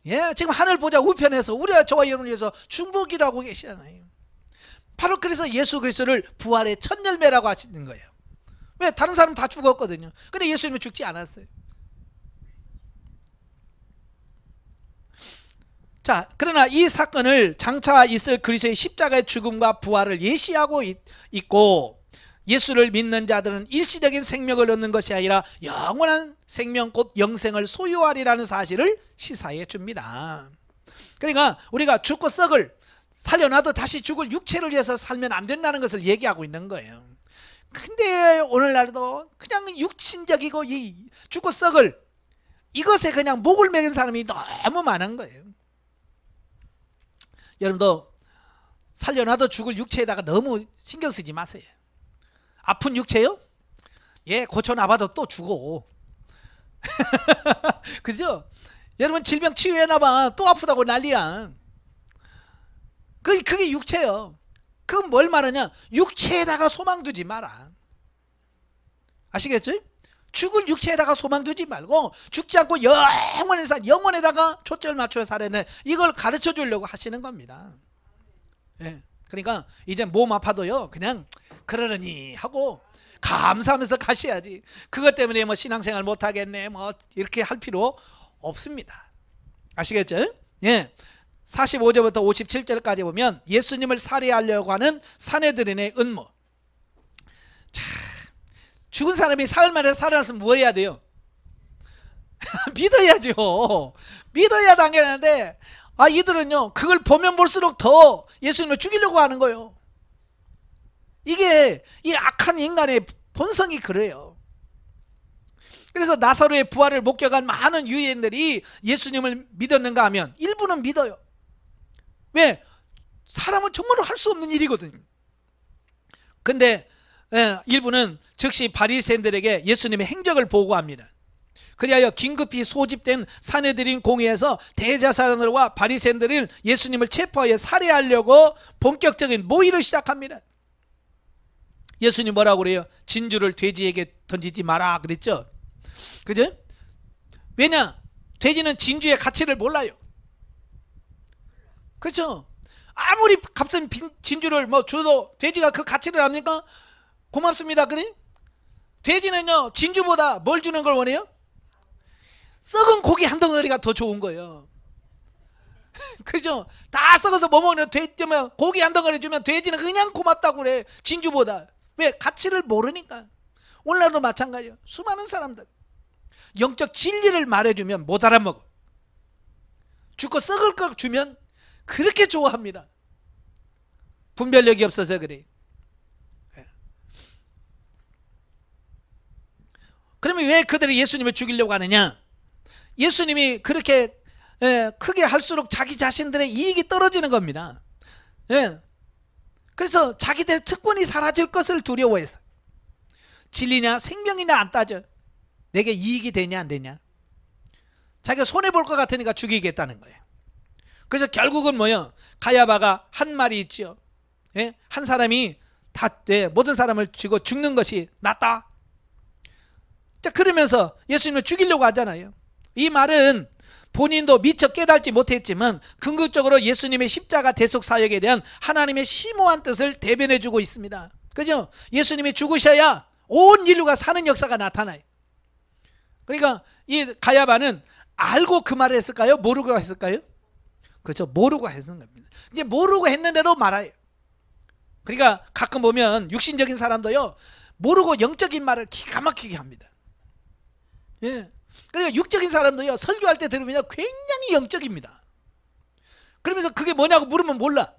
예, 지금 하늘 보좌 우편에서 우리와 저와 여러분을 위해서 중보기라고 계시잖아요. 바로 그래서 예수 그리스도를 부활의 첫 열매라고 하시는 거예요. 왜? 다른 사람 다 죽었거든요. 근데 예수님은 죽지 않았어요. 자, 그러나 이 사건을 장차 있을 그리스도의 십자가의 죽음과 부활을 예시하고 있고 예수를 믿는 자들은 일시적인 생명을 얻는 것이 아니라 영원한 생명 곧 영생을 소유하리라는 사실을 시사해 줍니다. 그러니까 우리가 죽고 썩을 살려놔도 다시 죽을 육체를 위해서 살면 안 된다는 것을 얘기하고 있는 거예요. 근데 오늘날도 그냥 육신적이고 이 죽고 썩을 이것에 그냥 목을 매긴 사람이 너무 많은 거예요. 여러분도 살려놔도 죽을 육체에다가 너무 신경 쓰지 마세요. 아픈 육체요? 예, 고쳐놔봐도 또 죽어. 그죠? 여러분 질병 치유해놔봐 또 아프다고 난리야. 그게 육체요. 그건 뭘 말하냐? 육체에다가 소망 두지 마라. 아시겠죠? 죽을 육체에다가 소망 두지 말고 죽지 않고 영혼에다가 초점을 맞춰 살아내, 이걸 가르쳐 주려고 하시는 겁니다. 예. 그러니까 이제 몸 아파도요 그냥 그러려니 하고 감사하면서 가셔야지. 그것 때문에 뭐 신앙생활 못하겠네 뭐 이렇게 할 필요 없습니다. 아시겠죠? 예. 45절부터 57절까지 보면 예수님을 살해하려고 하는 사내들인의 음모. 자, 죽은 사람이 사흘 만에 살아났으면 뭐 해야 돼요? 믿어야죠. 믿어야 당연한데 이들은요 그걸 보면 볼수록 더 예수님을 죽이려고 하는 거예요. 이게 이 악한 인간의 본성이 그래요. 그래서 나사로의 부활을 목격한 많은 유대인들이 예수님을 믿었는가 하면 일부는 믿어요. 왜? 사람은 정말로 할 수 없는 일이거든요. 근데 일부는 즉시 바리새인들에게 예수님의 행적을 보고합니다. 그리하여 긴급히 소집된 사내들인 공회에서 대제사장들과 바리새인들을 예수님을 체포하여 살해하려고 본격적인 모의를 시작합니다. 예수님 뭐라고 그래요? 진주를 돼지에게 던지지 마라 그랬죠. 그죠? 왜냐? 돼지는 진주의 가치를 몰라요. 그렇죠? 아무리 값진 진주를 뭐 줘도 돼지가 그 가치를 압니까? 고맙습니다 그래? 돼지는요 진주보다 뭘 주는 걸 원해요? 썩은 고기 한 덩어리가 더 좋은 거예요. 그죠? 다 썩어서 뭐 먹는 돼지면 고기 한 덩어리 주면 돼지는 그냥 고맙다고 그래. 진주보다. 왜? 가치를 모르니까. 오늘날도 마찬가지예요. 수많은 사람들 영적 진리를 말해주면 못 알아먹어. 죽고 썩을 걸 주면 그렇게 좋아합니다. 분별력이 없어서 그래. 그러면 왜 그들이 예수님을 죽이려고 하느냐? 예수님이 그렇게 크게 할수록 자기 자신들의 이익이 떨어지는 겁니다. 그래서 자기들의 특권이 사라질 것을 두려워해서 진리냐 생명이냐 안 따져. 내게 이익이 되냐 안 되냐. 자기가 손해볼 것 같으니까 죽이겠다는 거예요. 그래서 결국은 뭐요? 가야바가 한 말이 있지요. 한 사람이 모든 사람을 죽이고 죽는 것이 낫다. 자, 그러면서 예수님을 죽이려고 하잖아요. 이 말은 본인도 미처 깨닫지 못했지만 궁극적으로 예수님의 십자가 대속 사역에 대한 하나님의 심오한 뜻을 대변해 주고 있습니다. 그죠? 예수님이 죽으셔야 온 인류가 사는 역사가 나타나요. 그러니까 이 가야바는 알고 그 말을 했을까요? 모르고 했을까요? 그렇죠. 모르고 했는 겁니다. 이제 모르고 했는데도 말아요. 그러니까 가끔 보면 육신적인 사람도요 모르고 영적인 말을 기가 막히게 합니다. 예. 그러니까 육적인 사람도요 설교할 때 들으면 굉장히 영적입니다. 그러면서 그게 뭐냐고 물으면 몰라.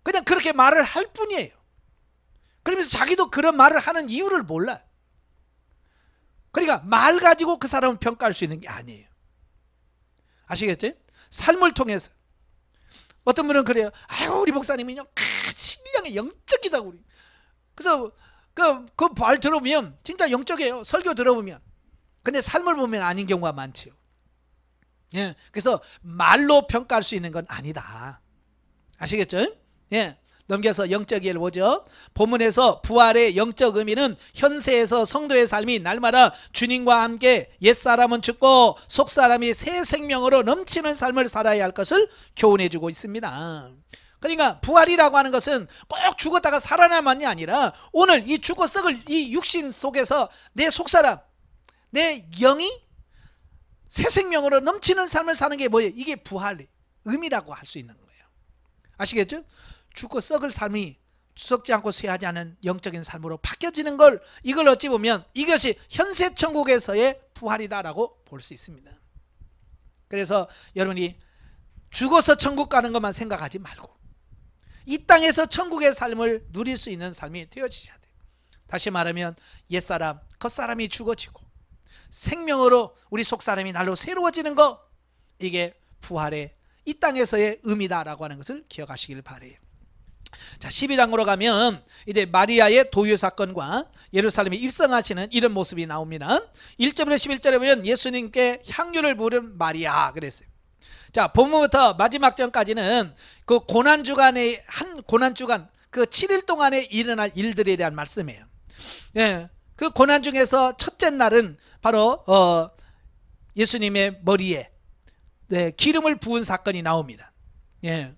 그냥 그렇게 말을 할 뿐이에요. 그러면서 자기도 그런 말을 하는 이유를 몰라. 그러니까 말 가지고 그 사람을 평가할 수 있는 게 아니에요. 아시겠죠? 삶을 통해서 어떤 분은 그래요. 아유 우리 목사님은요 신령의 영적이다 우리. 그래서 그 말 들어보면 진짜 영적이에요. 설교 들어보면. 근데 삶을 보면 아닌 경우가 많지요. 예, 그래서 말로 평가할 수 있는 건 아니다. 아시겠죠? 예. 넘겨서 영적 이해를 보죠. 본문에서 부활의 영적 의미는 현세에서 성도의 삶이 날마다 주님과 함께 옛사람은 죽고 속사람이 새 생명으로 넘치는 삶을 살아야 할 것을 교훈해 주고 있습니다. 그러니까 부활이라고 하는 것은 꼭 죽었다가 살아남았이 아니라 오늘 이 죽어 썩을 이 육신 속에서 내 속사람, 내 영이 새 생명으로 넘치는 삶을 사는 게 뭐예요? 이게 부활의 의미라고 할 수 있는 거예요. 아시겠죠? 죽고 썩을 삶이 썩지 않고 쇠하지 않은 영적인 삶으로 바뀌어지는 걸, 이걸 어찌 보면 이것이 현세 천국에서의 부활이다라고 볼 수 있습니다. 그래서 여러분이 죽어서 천국 가는 것만 생각하지 말고 이 땅에서 천국의 삶을 누릴 수 있는 삶이 되어지셔야 돼요. 다시 말하면 옛사람 겉사람이 죽어지고 생명으로 우리 속사람이 날로 새로워지는 것, 이게 부활의 이 땅에서의 의미다라고 하는 것을 기억하시길 바래요. 자, 12장으로 가면 이제 마리아의 도유 사건과 예루살렘에 입성하시는 이런 모습이 나옵니다. 1절부터 11절에 보면 예수님께 향유를 부른 마리아 그랬어요. 자, 본문부터 마지막 절까지는 그 고난주간의 한 고난주간 그 7일 동안에 일어날 일들에 대한 말씀이에요. 예, 그 고난 중에서 첫째 날은 바로 예수님의 머리에 기름을 부은 사건이 나옵니다. 예.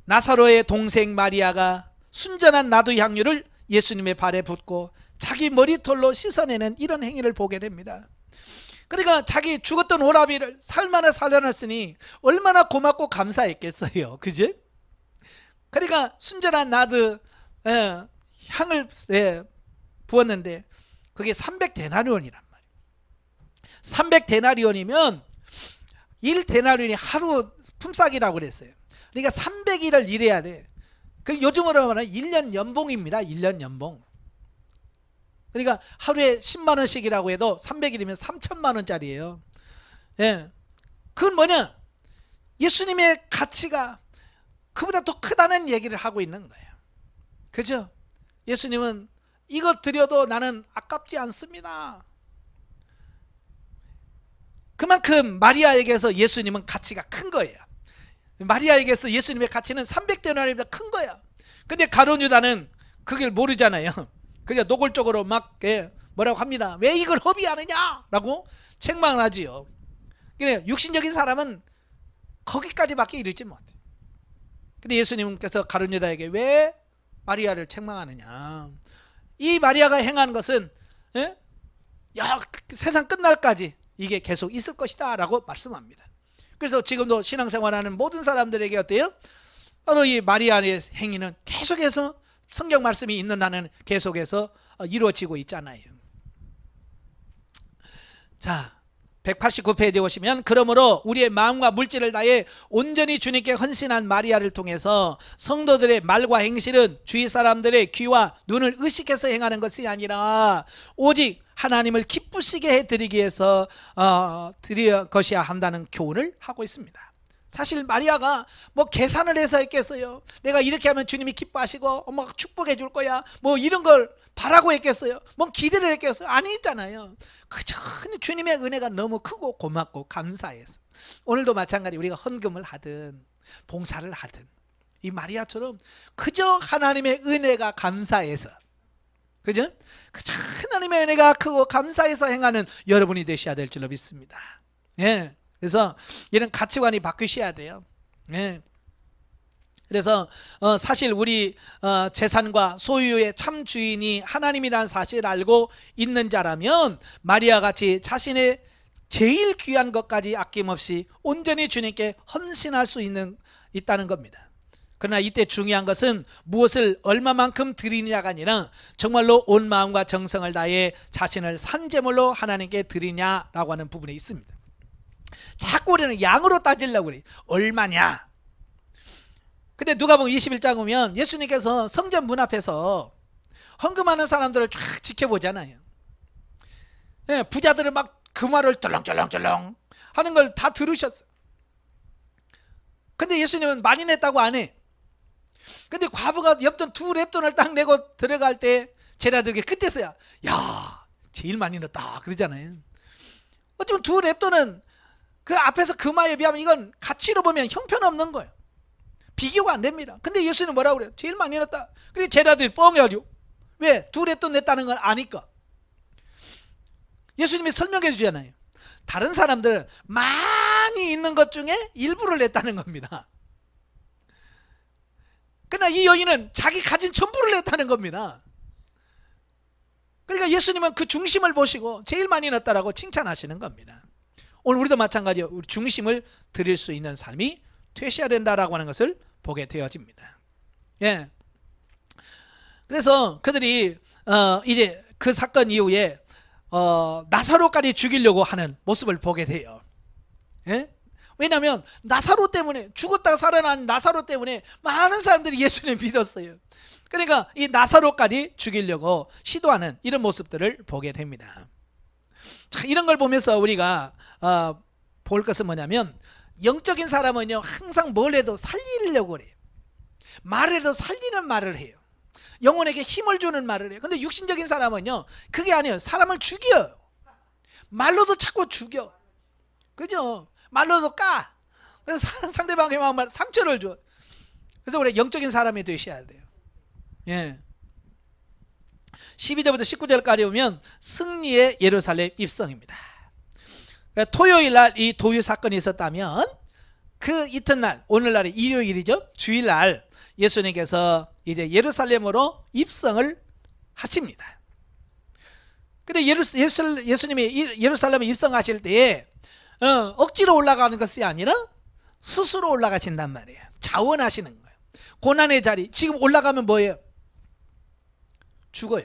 나사로의 동생 마리아가 순전한 나두 향유를 예수님의 발에 붓고 자기 머리털로 씻어내는 이런 행위를 보게 됩니다. 그러니까 자기 죽었던 오라비를 살만나 살려놨으니 얼마나 고맙고 감사했겠어요. 그죠? 그러니까 순전한 나두 향을 부었는데 그게 300데나리온이란 말이에요. 300데나리온이면 1데나리온이 하루 품삯이라고 그랬어요. 그러니까 300일을 일해야 돼. 그럼 요즘으로 말하면 1년 연봉입니다. 1년 연봉. 그러니까 하루에 10만 원씩이라고 해도 300일이면 3천만 원짜리예요. 예. 그건 뭐냐? 예수님의 가치가 그보다 더 크다는 얘기를 하고 있는 거예요. 그죠? 예수님은 이것 드려도 나는 아깝지 않습니다. 그만큼 마리아에게서 예수님은 가치가 큰 거예요. 마리아에게서 예수님의 가치는 300데나리온보다 큰 거야. 근데 가룟 유다는 그걸 모르잖아요. 그냥 노골적으로 막 뭐라고 합니다. 왜 이걸 허비하느냐 라고 책망을 하지요. 그래, 육신적인 사람은 거기까지밖에 이르지 못해. 근데 예수님께서 가룟 유다에게 왜 마리아를 책망하느냐, 이 마리아가 행한 것은 세상 끝날까지 이게 계속 있을 것이다 라고 말씀합니다. 그래서 지금도 신앙생활하는 모든 사람들에게 어때요? 바로 이 마리아의 행위는 계속해서 성경 말씀이 있는 한은 계속해서 이루어지고 있잖아요. 자, 189페이지에 오시면 그러므로 우리의 마음과 물질을 다해 온전히 주님께 헌신한 마리아를 통해서 성도들의 말과 행실은 주위 사람들의 귀와 눈을 의식해서 행하는 것이 아니라 오직 하나님을 기쁘시게 해드리기 위해서 드릴 것이야 한다는 교훈을 하고 있습니다. 사실 마리아가 뭐 계산을 해서 했겠어요? 내가 이렇게 하면 주님이 기뻐하시고 엄마가 축복해 줄 거야 뭐 이런 걸 바라고 했겠어요? 뭐 기대를 했겠어요? 아니잖아요. 그저 주님의 은혜가 너무 크고 고맙고 감사해서. 오늘도 마찬가지 우리가 헌금을 하든 봉사를 하든 이 마리아처럼 그저 하나님의 은혜가 감사해서, 그죠? 그저 하나님의 은혜가 크고 감사해서 행하는 여러분이 되셔야 될 줄로 믿습니다. 예. 그래서 이런 가치관이 바뀌셔야 돼요. 예. 그래서 사실 우리 재산과 소유의 참 주인이 하나님이라는 사실을 알고 있는 자라면 마리아 같이 자신의 제일 귀한 것까지 아낌없이 온전히 주님께 헌신할 수 있다는 겁니다. 그러나 이때 중요한 것은 무엇을 얼마만큼 드리냐가 아니라 정말로 온 마음과 정성을 다해 자신을 산제물로 하나님께 드리냐라고 하는 부분에 있습니다. 자꾸 우리는 양으로 따지려고 그래. 얼마냐? 근데 누가복음 21장 보면 예수님께서 성전 문 앞에서 헌금하는 사람들을 쫙 지켜보잖아요. 예, 부자들은 막 그 말을 쩔렁쩔렁쩔렁 하는 걸 다 들으셨어요. 근데 예수님은 많이 냈다고 안 해. 근데 과부가 엽돈 2렙돈을 딱 내고 들어갈 때 제자들에게 그때서야 야 제일 많이 냈다 그러잖아요. 어쩌면 2렙돈은 그 앞에서 금화에 비하면 이건 가치로 보면 형편없는 거예요. 비교가 안 됩니다. 근데 예수는 뭐라고 그래요? 제일 많이 냈다. 그래서 제자들이 뻥해가지고 왜? 2렙돈 냈다는 걸 아니까. 예수님이 설명해 주잖아요. 다른 사람들은 많이 있는 것 중에 일부를 냈다는 겁니다. 그러나 이 여인은 자기 가진 전부를 냈다는 겁니다. 그러니까 예수님은 그 중심을 보시고 제일 많이 냈다라고 칭찬하시는 겁니다. 오늘 우리도 마찬가지예요. 우리 중심을 드릴 수 있는 삶이 되셔야 된다라고 하는 것을 보게 되어집니다. 예. 그래서 그들이 이제 그 사건 이후에 나사로까지 죽이려고 하는 모습을 보게 돼요. 예? 왜냐하면 나사로 때문에, 죽었다가 살아난 나사로 때문에 많은 사람들이 예수님 믿었어요. 그러니까 이 나사로까지 죽이려고 시도하는 이런 모습들을 보게 됩니다. 자, 이런 걸 보면서 우리가 볼 것은 뭐냐면, 영적인 사람은요 항상 뭘 해도 살리려고 그래요. 말해도 살리는 말을 해요. 영혼에게 힘을 주는 말을 해요. 근데 육신적인 사람은요 그게 아니에요. 사람을 죽여요. 말로도 자꾸 죽여. 그죠? 말로도 까. 그래서 상대방의 마음을 상처를 줘. 그래서 우리 영적인 사람이 되셔야 돼요. 예. 12절부터 19절까지 보면 승리의 예루살렘 입성입니다. 토요일 날 이 도유 사건이 있었다면 그 이튿날, 오늘날이 일요일이죠. 주일날 예수님께서 이제 예루살렘으로 입성을 하십니다. 근데 예수님이 예루살렘에 입성하실 때에 억지로 올라가는 것이 아니라 스스로 올라가신단 말이에요. 자원하시는 거예요. 고난의 자리, 지금 올라가면 뭐예요? 죽어요.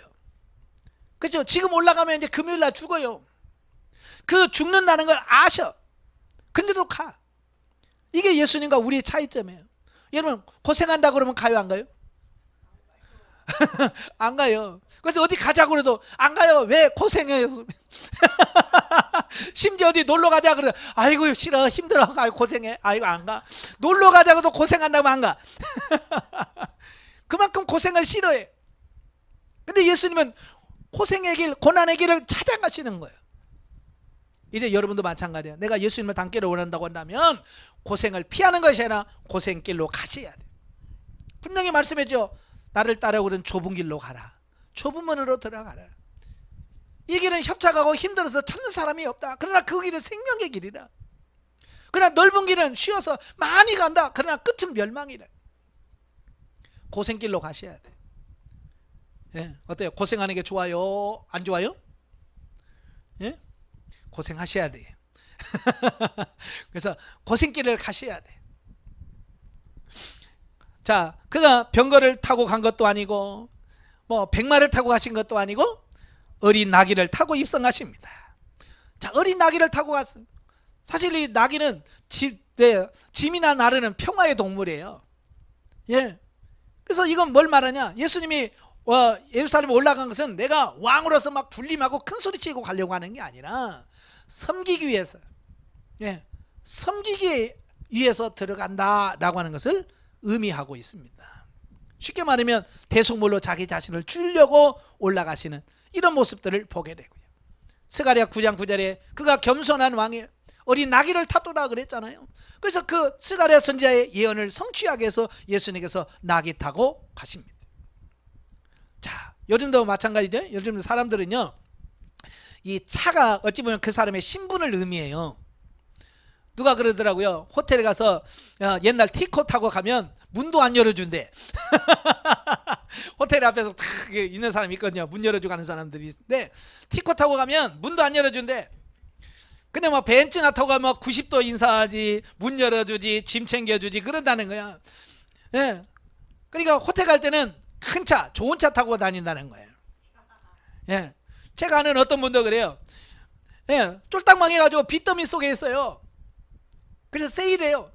그렇죠? 지금 올라가면 이제 금요일날 죽어요. 그 죽는다는 걸 아셔. 근데도 가. 이게 예수님과 우리의 차이점이에요. 여러분 고생한다 그러면 가요, 안 가요? 안 가요. 그래서 어디 가자고 그래도 안 가요. 왜? 고생해요. 심지어 어디 놀러 가자 그래도 아이고 싫어, 힘들어, 아이고 고생해, 아이고 안 가. 놀러 가자고도 고생한다면 안 가. 그만큼 고생을 싫어해. 근데 예수님은 고생의 길, 고난의 길을 찾아가시는 거예요. 이제 여러분도 마찬가지예요. 내가 예수님을 닮기를 원한다고 한다면 고생을 피하는 것이 아니라 고생길로 가셔야 돼요. 분명히 말씀해줘. 나를 따라오는 좁은 길로 가라. 좁은 문으로 들어가라. 이 길은 협착하고 힘들어서 찾는 사람이 없다. 그러나 그 길은 생명의 길이라. 그러나 넓은 길은 쉬어서 많이 간다. 그러나 끝은 멸망이라. 고생길로 가셔야 돼. 예, 어때요? 고생하는 게 좋아요? 안 좋아요? 예? 고생하셔야 돼요. 그래서 고생길을 가셔야 돼. 자, 그가 병거를 타고 간 것도 아니고 뭐 백마를 타고 가신 것도 아니고 어린 나귀를 타고 입성하십니다. 자, 어린 나귀를 타고 갔습니다. 사실 이 나귀는 짐이나 나르는 평화의 동물이에요. 예. 그래서 이건 뭘 말하냐? 예수님이 예루살렘에 올라간 것은 내가 왕으로서 막 군림하고 큰 소리 치고 가려고 하는 게 아니라 섬기기 위해서, 예, 섬기기 위해서 들어간다라고 하는 것을 의미하고 있습니다. 쉽게 말하면 대속물로 자기 자신을 주려고 올라가시는 이런 모습들을 보게 되고요. 스가랴 9장 9절에 그가 겸손한 왕이에요. 어린 나귀를 타도라 그랬잖아요. 그래서 그 스가랴 선지자의 예언을 성취하기 위해서 예수님께서 나귀 타고 가십니다. 자, 요즘도 마찬가지죠. 요즘 사람들은요 이 차가 어찌 보면 그 사람의 신분을 의미해요. 누가 그러더라고요. 호텔에 가서 옛날 티코 타고 가면 문도 안 열어준대. 호텔 앞에서 탁 있는 사람이 있거든요. 문 열어주고 가는 사람들이 있는데 티코 타고 가면 문도 안 열어준대. 근데 뭐 벤츠나 타고 가면 90도 인사하지, 문 열어주지, 짐 챙겨주지 그런다는 거야. 예. 그러니까 호텔 갈 때는 큰 차, 좋은 차 타고 다닌다는 거예요. 예. 제가 아는 어떤 분도 그래요. 예. 쫄딱망 해가지고 빚더미 속에 있어요. 그래서 세일해요.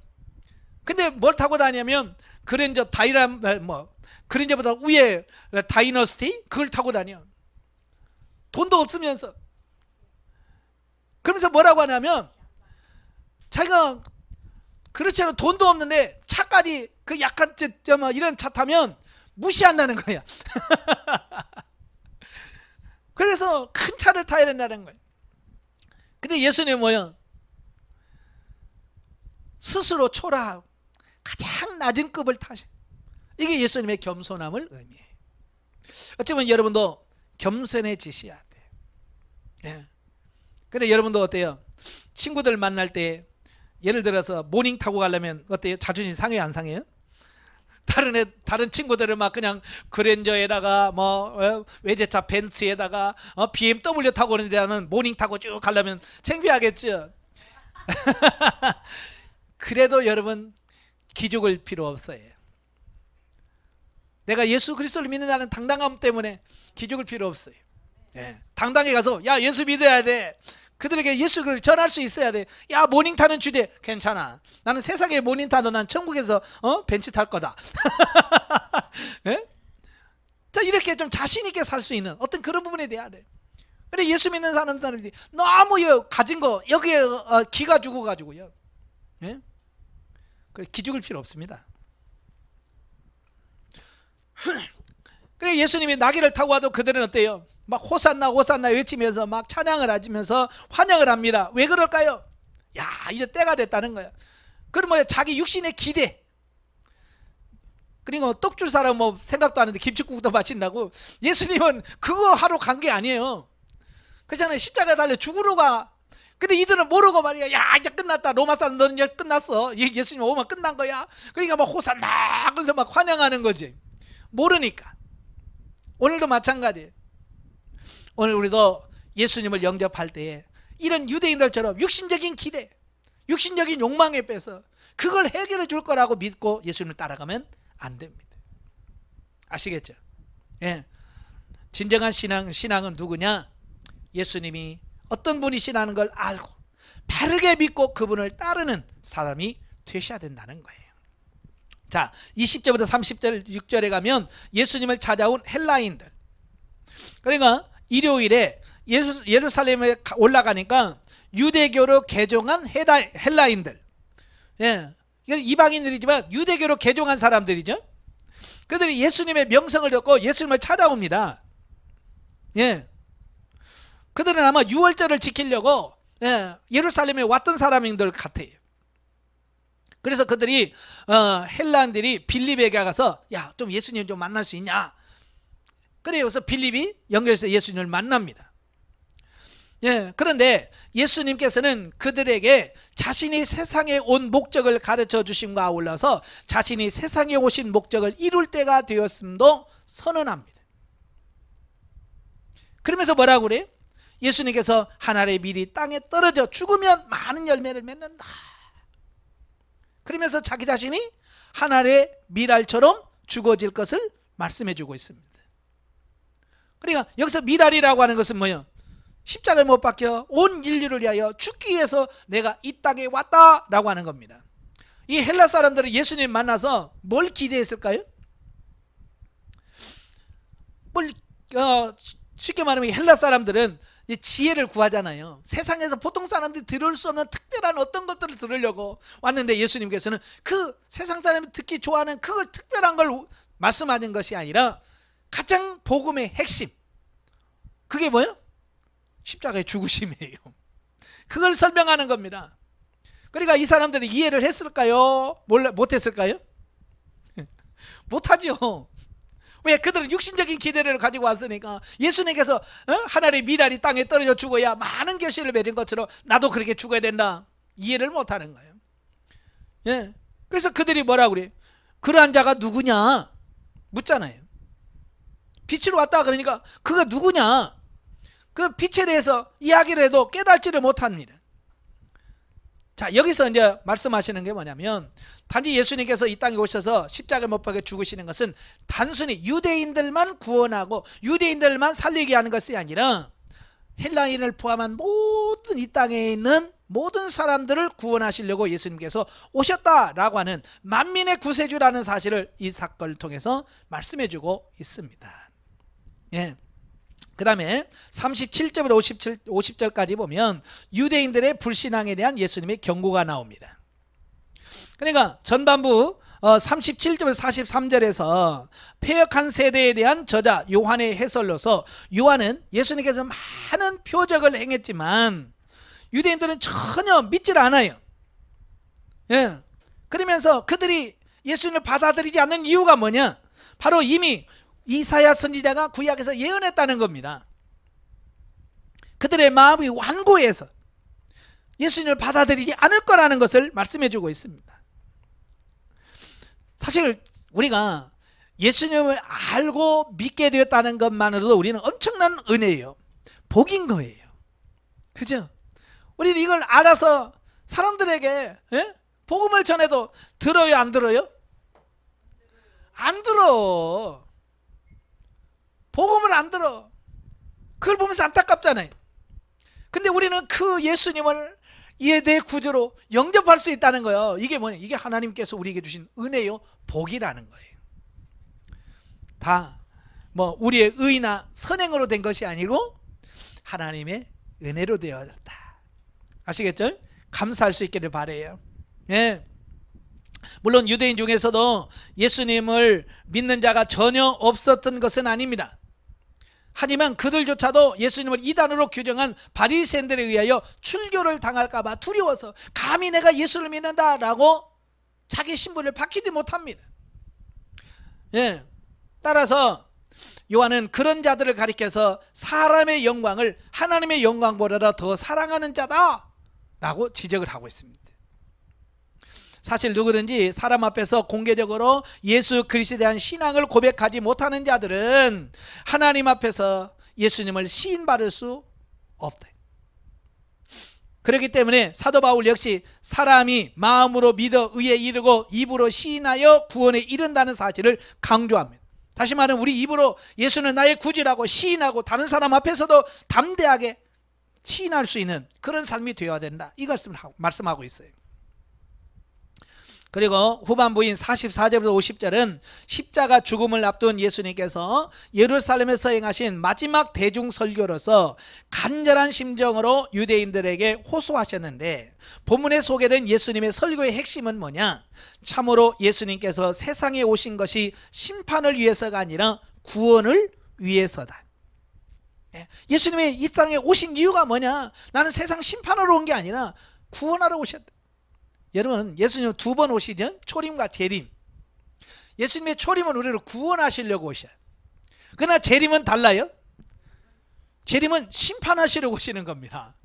근데 뭘 타고 다니냐면 그랜저 그랜저보다 위에 다이너스티 그걸 타고 다녀. 돈도 없으면서. 그러면서 뭐라고 하냐면 자기가 그렇지 않은 돈도 없는데 차까지 그 약간 이런 차 타면 무시한다는 거야. 그래서 큰 차를 타야 된다는 거예요. 근데 예수님은 뭐야? 스스로 초라하고 가장 낮은 급을 타시. 이게 예수님의 겸손함을 의미해요. 어쩌면 여러분도 겸손해지셔야 돼요. 예. 근데 여러분도 어때요? 친구들 만날 때 예를 들어서 모닝 타고 가려면 어때요? 자존심 상해요, 안 상해요? 다른 친구들은 막 그냥 그랜저에다가 뭐 외제차 벤츠에다가 BMW 타고 오는 데는 모닝 타고 쭉 가려면 창피하겠죠. 그래도 여러분 기죽을 필요 없어요. 내가 예수 그리스도를 믿는다는 당당함 때문에 기죽을 필요 없어요. 예. 당당히 가서 야 예수 믿어야 돼. 그들에게 예수를 전할 수 있어야 돼. 야, 모닝 타는 주제 괜찮아. 나는 세상에 모닝 타도 난 천국에서 벤츠 탈 거다. 예? 자, 이렇게 좀 자신 있게 살 수 있는 어떤 그런 부분에 대해야 돼. 근데 예수 믿는 사람들이 너무 가진 거 여기에 기가 죽어 가지고요. 예? 기 죽을 필요 없습니다. 그래, 예수님이 나귀를 타고 와도 그들은 어때요? 막 호산나 호산나 외치면서 막 찬양을 하면서 환영을 합니다. 왜 그럴까요? 야, 이제 때가 됐다는 거야. 그럼 뭐야? 자기 육신의 기대. 그리고 떡 줄 사람 뭐 생각도 안 하는데 김치국도 마신다고. 예수님은 그거 하러 간 게 아니에요. 그렇잖아요. 십자가에 달려 죽으러 가. 근데 이들은 모르고 말이야. 야, 이제 끝났다. 로마 사람 너는 이제 끝났어. 예수님 오면 끝난 거야. 그러니까 막 호산나 그래서 막 환영하는 거지. 모르니까. 오늘도 마찬가지예요. 오늘 우리도 예수님을 영접할 때에 이런 유대인들처럼 육신적인 기대, 육신적인 욕망에 빼서 그걸 해결해 줄 거라고 믿고 예수님을 따라가면 안 됩니다. 아시겠죠? 예. 진정한 신앙은 누구냐? 예수님이 어떤 분이시라는 걸 알고 바르게 믿고 그분을 따르는 사람이 되셔야 된다는 거예요. 자, 20절부터 30절 6절에 가면 예수님을 찾아온 헬라인들. 그러니까 일요일에 예루살렘에 올라가니까 유대교로 개종한 헬라인들. 예. 이방인들이지만 유대교로 개종한 사람들이죠. 그들이 예수님의 명성을 듣고 예수님을 찾아옵니다. 예. 그들은 아마 유월절을 지키려고 예루살렘에 왔던 사람들 같아요. 그래서 그들이 헬라인들이 빌립에게 가서 야, 좀 예수님 좀 만날 수 있냐? 그래서 빌립이 연결해서 예수님을 만납니다. 예, 그런데 예수님께서는 그들에게 자신이 세상에 온 목적을 가르쳐 주심과 아울러서 자신이 세상에 오신 목적을 이룰 때가 되었음도 선언합니다. 그러면서 뭐라고 그래요? 예수님께서 하늘의 밀이 땅에 떨어져 죽으면 많은 열매를 맺는다. 그러면서 자기 자신이 하늘의 밀알처럼 죽어질 것을 말씀해 주고 있습니다. 그러니까 여기서 밀알이라고 하는 것은 뭐예요? 십자가에 못 박혀 온 인류를 위하여 죽기 위해서 내가 이 땅에 왔다라고 하는 겁니다. 이 헬라 사람들은 예수님 만나서 뭘 기대했을까요? 쉽게 말하면 헬라 사람들은 지혜를 구하잖아요. 세상에서 보통 사람들이 들을 수 없는 특별한 어떤 것들을 들으려고 왔는데 예수님께서는 그 세상 사람이 듣기 좋아하는 그걸 특별한 걸 말씀하는 것이 아니라 가장 복음의 핵심, 그게 뭐예요? 십자가의 죽으심이에요. 그걸 설명하는 겁니다. 그러니까 이 사람들이 이해를 했을까요? 못했을까요? 못하죠. 왜? 그들은 육신적인 기대를 가지고 왔으니까. 예수님께서 하늘의 밀알이 땅에 떨어져 죽어야 많은 결실을 맺은 것처럼 나도 그렇게 죽어야 된다, 이해를 못하는 거예요. 예. 그래서 그들이 뭐라고 그래요? 그러한 자가 누구냐 묻잖아요. 빛으로 왔다 그러니까 그가 누구냐, 그 빛에 대해서 이야기를 해도 깨닫지를 못합니다. 자, 여기서 이제 말씀하시는 게 뭐냐면, 단지 예수님께서 이 땅에 오셔서 십자가에 못 박혀 죽으시는 것은 단순히 유대인들만 구원하고 유대인들만 살리게 하는 것이 아니라 헬라인을 포함한 모든 이 땅에 있는 모든 사람들을 구원하시려고 예수님께서 오셨다라고 하는 만민의 구세주라는 사실을 이 사건을 통해서 말씀해 주고 있습니다. 예. 그 다음에 37절부터 50절까지 보면 유대인들의 불신앙에 대한 예수님의 경고가 나옵니다. 그러니까 전반부 37절부터 43절에서 패역한 세대에 대한 저자 요한의 해설로서, 요한은 예수님께서 많은 표적을 행했지만 유대인들은 전혀 믿질 않아요. 예. 그러면서 그들이 예수님을 받아들이지 않는 이유가 뭐냐? 바로 이미 이사야 선지자가 구약에서 예언했다는 겁니다. 그들의 마음이 완고해서 예수님을 받아들이지 않을 거라는 것을 말씀해 주고 있습니다. 사실 우리가 예수님을 알고 믿게 되었다는 것만으로도 우리는 엄청난 은혜예요. 복인 거예요. 그죠? 우리는 이걸 알아서 사람들에게 복음을 전해도 들어요, 안 들어요? 안 들어. 복음을 안 들어. 그걸 보면서 안타깝잖아요. 근데 우리는 그 예수님을 내 구주로 영접할 수 있다는 거예요. 이게 뭐냐? 이게 하나님께서 우리에게 주신 은혜요, 복이라는 거예요. 다 뭐 우리의 의나 선행으로 된 것이 아니고 하나님의 은혜로 되어졌다. 아시겠죠? 감사할 수 있기를 바라요. 예. 물론 유대인 중에서도 예수님을 믿는 자가 전혀 없었던 것은 아닙니다. 하지만 그들조차도 예수님을 이단으로 규정한 바리새인들에 의하여 출교를 당할까 봐 두려워서 감히 내가 예수를 믿는다라고 자기 신분을 밝히지 못합니다. 예. 따라서 요한은 그런 자들을 가리켜서 사람의 영광을 하나님의 영광보다 더 사랑하는 자다라고 지적을 하고 있습니다. 사실 누구든지 사람 앞에서 공개적으로 예수 그리스도에 대한 신앙을 고백하지 못하는 자들은 하나님 앞에서 예수님을 시인받을 수 없다. 그렇기 때문에 사도 바울 역시 사람이 마음으로 믿어 의에 이르고 입으로 시인하여 구원에 이른다는 사실을 강조합니다. 다시 말하면 우리 입으로 예수는 나의 구주라고 시인하고 다른 사람 앞에서도 담대하게 시인할 수 있는 그런 삶이 되어야 된다, 이것을 말씀하고 있어요. 그리고 후반부인 44절부터 50절은 십자가 죽음을 앞둔 예수님께서 예루살렘에서 행하신 마지막 대중 설교로서 간절한 심정으로 유대인들에게 호소하셨는데, 본문에 소개된 예수님의 설교의 핵심은 뭐냐? 참으로 예수님께서 세상에 오신 것이 심판을 위해서가 아니라 구원을 위해서다. 예수님이 이 땅에 오신 이유가 뭐냐? 나는 세상 심판하러 온 게 아니라 구원하러 오셨다. 여러분, 예수님은 두 번 오시죠? 초림과 재림. 예수님의 초림은 우리를 구원하시려고 오셔요. 그러나 재림은 달라요. 재림은 심판하시려고 오시는 겁니다.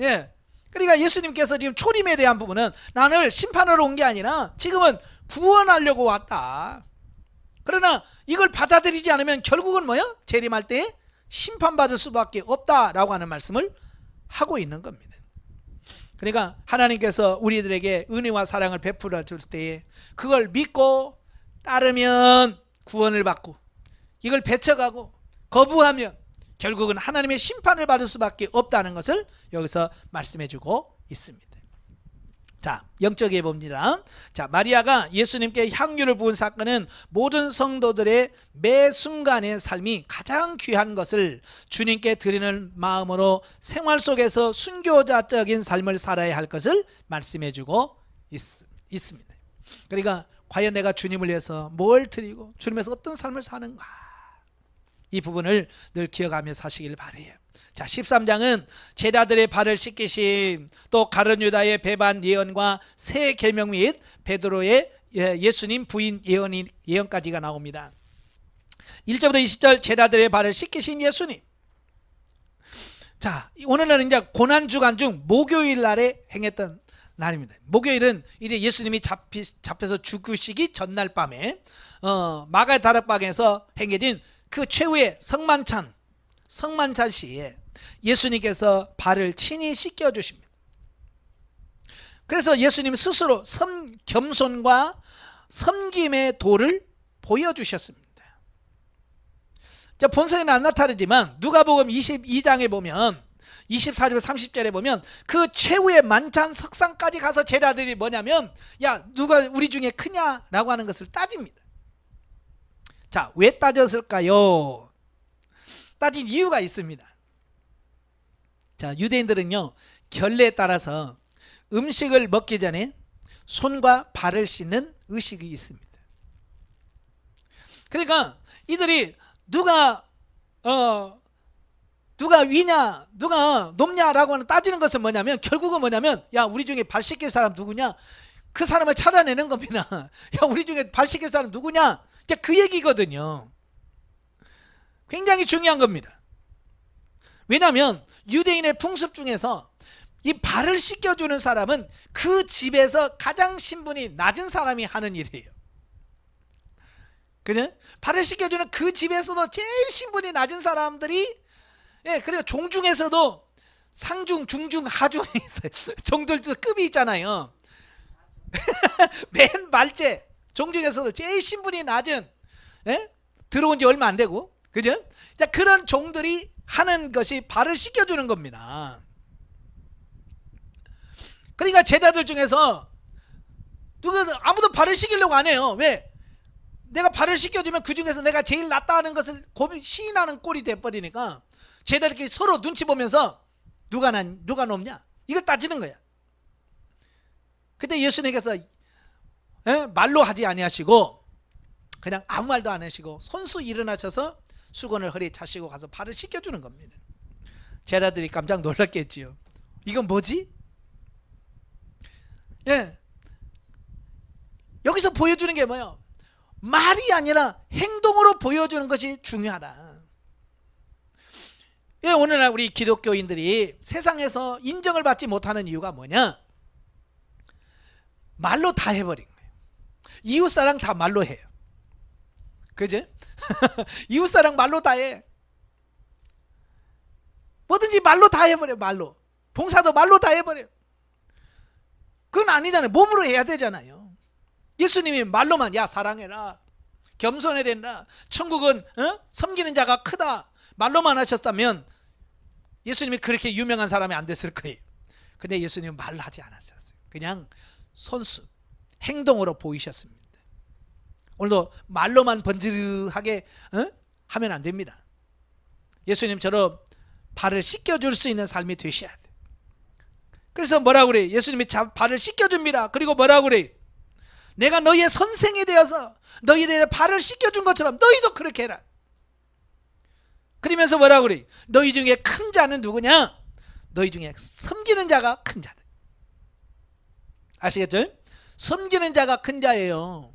예. 그러니까 예수님께서 지금 초림에 대한 부분은 나를 심판하러 온 게 아니라 지금은 구원하려고 왔다. 그러나 이걸 받아들이지 않으면 결국은 뭐예요? 재림할 때 심판받을 수밖에 없다라고 하는 말씀을 하고 있는 겁니다. 그러니까 하나님께서 우리들에게 은혜와 사랑을 베풀어 줄 때 그걸 믿고 따르면 구원을 받고, 이걸 배척하고 거부하면 결국은 하나님의 심판을 받을 수밖에 없다는 것을 여기서 말씀해 주고 있습니다. 자, 영적에 봅니다. 자, 마리아가 예수님께 향유를 부은 사건은 모든 성도들의 매 순간의 삶이 가장 귀한 것을 주님께 드리는 마음으로 생활 속에서 순교자적인 삶을 살아야 할 것을 말씀해 주고 있습니다. 그러니까 과연 내가 주님을 위해서 뭘 드리고 주님에서 어떤 삶을 사는가, 이 부분을 늘 기억하며 사시길 바라요. 자, 13장은 제자들의 발을 씻기심, 또 가룟 유다의 배반 예언과 새 계명 및 베드로의 예수님 부인 예언까지가 나옵니다. 1절부터 20절 제자들의 발을 씻기신 예수님. 자, 오늘은 이제 고난주간 중 목요일 날에 행했던 날입니다. 목요일은 이제 예수님이 잡혀서 죽으시기 전날 밤에 마가의 다락방에서 행해진 그 최후의 성만찬 시에 예수님께서 발을 친히 씻겨 주십니다. 그래서 예수님 스스로 겸손과 섬김의 도를 보여주셨습니다. 본성에는 안 나타나지만 누가복음 22장에 보면 24절 30절에 보면 그 최후의 만찬 석상까지 가서 제자들이 뭐냐면, 야, 누가 우리 중에 크냐라고 하는 것을 따집니다. 자, 왜 따졌을까요? 따진 이유가 있습니다. 자, 유대인들은요, 결례에 따라서 음식을 먹기 전에 손과 발을 씻는 의식이 있습니다. 그러니까 이들이 누가 위냐, 누가 높냐라고 따지는 것은 뭐냐면, 결국은 뭐냐면, 야, 우리 중에 발 씻길 사람 누구냐, 그 사람을 찾아내는 겁니다. 야, 우리 중에 발 씻길 사람 누구냐, 그 얘기거든요. 굉장히 중요한 겁니다. 왜냐하면 유대인의 풍습 중에서 이 발을 씻겨주는 사람은 그 집에서 가장 신분이 낮은 사람이 하는 일이에요. 그죠? 발을 씻겨주는 그 집에서도 제일 신분이 낮은 사람들이, 예, 그리고 종 중에서도 상중, 중중, 하중이 있어요. 종들도 급이 있잖아요. 맨 말째 종 중에서도 제일 신분이 낮은, 예? 들어온 지 얼마 안 되고, 그죠? 자, 그런 종들이 하는 것이 발을 씻겨주는 겁니다. 그러니까 제자들 중에서 아무도 발을 씻기려고 안 해요. 왜? 내가 발을 씻겨주면 그 중에서 내가 제일 낫다 하는 것을 시인하는 꼴이 돼버리니까 제자들끼리 서로 눈치 보면서 누가 높냐 이걸 따지는 거야. 그때 예수님께서 말로 하지 아니하시고 그냥 아무 말도 안 하시고 손수 일어나셔서 수건을 허리에 차시고 가서 발을 씻겨주는 겁니다. 제자들이 깜짝 놀랐겠지요. 이건 뭐지? 여기서 보여주는 게 뭐예요? 말이 아니라 행동으로 보여주는 것이 중요하다. 오늘날 우리 기독교인들이 세상에서 인정을 받지 못하는 이유가 뭐냐? 말로 다 해버린 거예요. 이웃사랑 다 말로 해요. 그죠? 이웃사랑 말로 다 해. 뭐든지 말로 다 해버려. 말로. 봉사도 말로 다 해버려. 그건 아니잖아요. 몸으로 해야 되잖아요. 예수님이 말로만 야 사랑해라, 겸손해야 된다, 천국은 섬기는 자가 크다 말로만 하셨다면 예수님이 그렇게 유명한 사람이 안 됐을 거예요. 근데 예수님은 말로 하지 않았어요. 그냥 손수 행동으로 보이셨습니다. 오늘도 말로만 번지르하게 하면 안 됩니다. 예수님처럼 발을 씻겨줄 수 있는 삶이 되셔야 돼요. 그래서 뭐라고 그래? 예수님이 발을 씻겨줍니다. 그리고 뭐라고 그래? 내가 너희의 선생이 되어서 너희들의 발을 씻겨준 것처럼 너희도 그렇게 해라. 그러면서 뭐라고 그래? 너희 중에 큰 자는 누구냐? 너희 중에 섬기는 자가 큰 자다. 아시겠죠? 섬기는 자가 큰 자예요.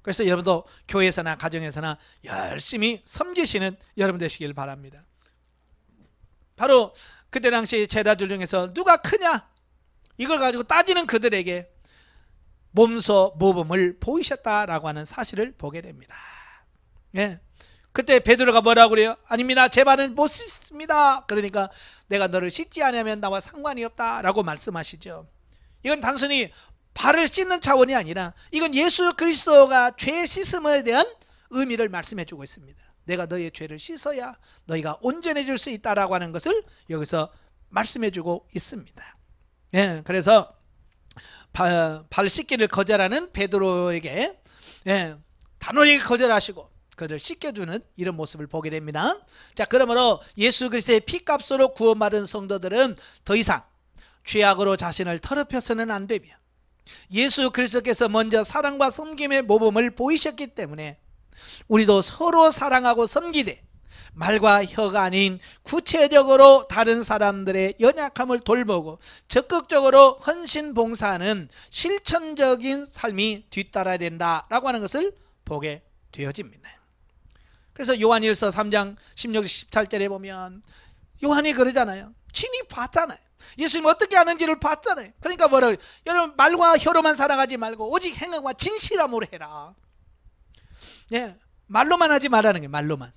그래서 여러분도 교회에서나 가정에서나 열심히 섬기시는 여러분 되시길 바랍니다. 바로 그때 당시 제자들 중에서 누가 크냐? 이걸 가지고 따지는 그들에게 몸소 모범을 보이셨다라고 하는 사실을 보게 됩니다. 그때 베드로가 뭐라고 그래요? 아닙니다. 제 발은 못 씻습니다. 그러니까 내가 너를 씻지 않으면 나와 상관이 없다라고 말씀하시죠. 이건 단순히 발을 씻는 차원이 아니라 이건 예수 그리스도가 죄 씻음에 대한 의미를 말씀해 주고 있습니다. 내가 너의 죄를 씻어야 너희가 온전해질 수 있다라고 하는 것을 여기서 말씀해 주고 있습니다. 그래서 발 씻기를 거절하는 베드로에게 단호하게 거절하시고 그를 씻겨주는 이런 모습을 보게 됩니다. 자, 그러므로 예수 그리스도의 피값으로 구원받은 성도들은 더 이상 죄악으로 자신을 더럽혀서는 안 되며 예수 그리스도께서 먼저 사랑과 섬김의 모범을 보이셨기 때문에 우리도 서로 사랑하고 섬기되 말과 혀가 아닌 구체적으로 다른 사람들의 연약함을 돌보고 적극적으로 헌신 봉사하는 실천적인 삶이 뒤따라야 된다라고 하는 것을 보게 되어집니다. 그래서 요한일서 3장 16, 17절에 보면 요한이 그러잖아요. 친히 봤잖아요. 예수님 어떻게 하는지를 봤잖아요. 그러니까 뭐라고 그래요? 여러분 말과 혀로만 살아가지 말고 오직 행함과 진실함으로 해라. 말로만 하지 말라는 게 말로만.